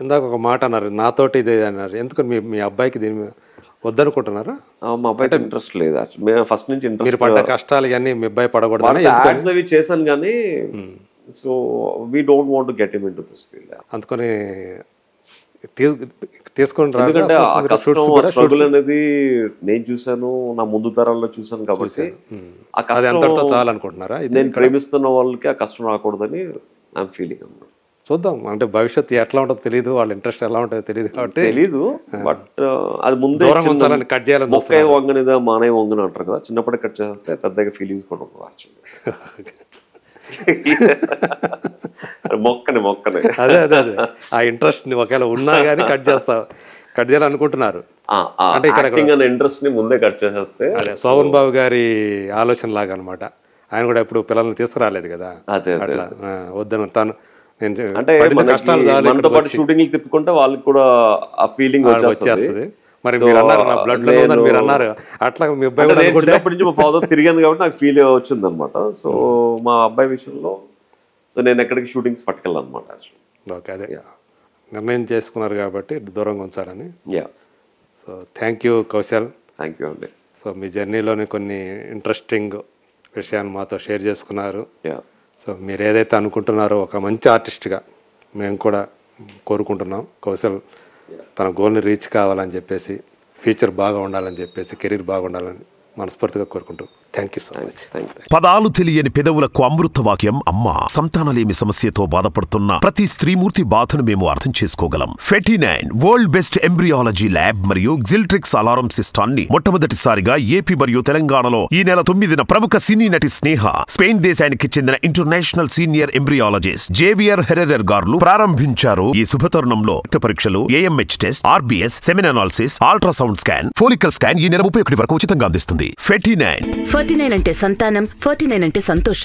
ఇందాక ఒక మాట అన్నారు, నాతోటి ఇదే అన్నారు. ఎందుకని మీ అబ్బాయికి దీని మీద వద్దనుకుంటున్నారా? మా అబ్బాయి ఇంట్రెస్ట్ లేదు. ఫస్ట్ నుంచి ఇంట్రెస్ట్, పడ్డ కష్టాలు ఇవన్నీ మీ అబ్బాయి పడకూడదు అవి చేశాను కానీ. So we don't want to get him into this field. అందుకని తీసుకొని, ఎందుకంటే ఆ కష్టం, స్ట్రగుల్ అనేది నేను చూసాను, నా ముందు తరాల్లో చూసాను కాబట్టి ఆ కష్టం చాలనుకుంటున్నారా? నేను ప్రేమిస్తున్న వాళ్ళకి ఆ కష్టం రాకూడదని ఐఎమ్ ఫీలింగ్ అన్నమాట. చూద్దాం, అంటే భవిష్యత్తు ఎట్లా ఉంటుందో తెలియదు, వాళ్ళ ఇంట్రెస్ట్ ఎలా ఉంటుందో తెలియదు కాబట్టి తెలీదు. బట్ అది ముందే కట్ చేయాలని, మొక్క వంగనిదా మానయ్య వంగని అంటారు కదా, చిన్నప్పుడే కట్ చేస్తే పెద్దగా ఫీలింగ్స్ కూడా మొక్కని అదే ఆ ఇంట్రెస్ట్ ఒకవేళ ఉన్నా కానీ కట్ చేస్తావు. కట్ చేయాలనుకుంటున్నారు. అంటే ఇక్కడ ఇంట్రెస్ట్ ని ముందే కట్ చేసేస్తే అదే శోభన్ బాబు గారి ఆలోచన లాగా అనమాట. ఆయన కూడా ఇప్పుడు పిల్లల్ని తీసుకురాలేదు కదా, అట్లా వద్దను తను అంటే మనతో పాటు షూటింగ్ తిప్పుకుంటే వాళ్ళకి కూడా ఆ ఫీలింగ్ వచ్చేస్తుంది. మరి మీరు అన్నారు నా బ్లడ్ లో ఉందని మీరు అన్నారు, అట్లా మీ అబ్బాయి చిన్నప్పటి నుంచి మా ఫాదర్ తిరిగాను కాబట్టి నాకు ఫీల్ వచ్చింది అనమాట. సో మా అబ్బాయి విషయంలో సో నేను ఎక్కడికి షూటింగ్స్ పట్టుకెళ్ళాను అనమాట. ఓకే, అదే నిర్ణయం చేసుకున్నారు కాబట్టి దూరంగా ఉంచాలని. Yeah, so thank you Kaushal. Thank you అండి. సో మీ జర్నీలోని కొన్ని ఇంట్రెస్టింగ్ విషయాన్ని మాతో షేర్ చేసుకున్నారు. సో మీరు ఏదైతే అనుకుంటున్నారో ఒక మంచి ఆర్టిస్ట్గా మేము కూడా కోరుకుంటున్నాం. కౌశల్ తన గోల్ని రీచ్ కావాలని చెప్పేసి, ఫ్యూచర్ బాగా ఉండాలని చెప్పేసి, కెరీర్ బాగుండాలని మనస్ఫూర్తిగా కోరుకుంటూ థ్యాంక్ యూ సో మచ్. పదాలు తెలియని పెదవులకు అమృత వాక్యం అమ్మ. సంతానలేమి సమస్యతో బాధపడుతున్న ప్రతి స్త్రీమూర్తి బాధను మేము అర్థం చేసుకోగలం. 49 వరల్డ్ బెస్ట్ ఎంబ్రియాలజీ ల్యాబ్ మరియు జిల్ట్రిక్స్ అలారం సిస్టాన్ని మొట్టమొదటిసారిగా ఏపీ మరియు తెలంగాణలో ఈ నెల 9న ప్రముఖ సినీ నటి స్నేహ, స్పెయిన్ దేశానికి చెందిన international senior embryologist Javier Herrera గారు ప్రారంభించారు. ఈ శుభతరుణంలో రక్త పరీక్షలు, AMH test, RBS, semen analysis, ultrasound scan, follicle scan ఈ నెల 31 వరకు ఉచితంగా అందిస్తుంది. 49 49 అంటే సంతానం, 49 అంటే సంతోషం.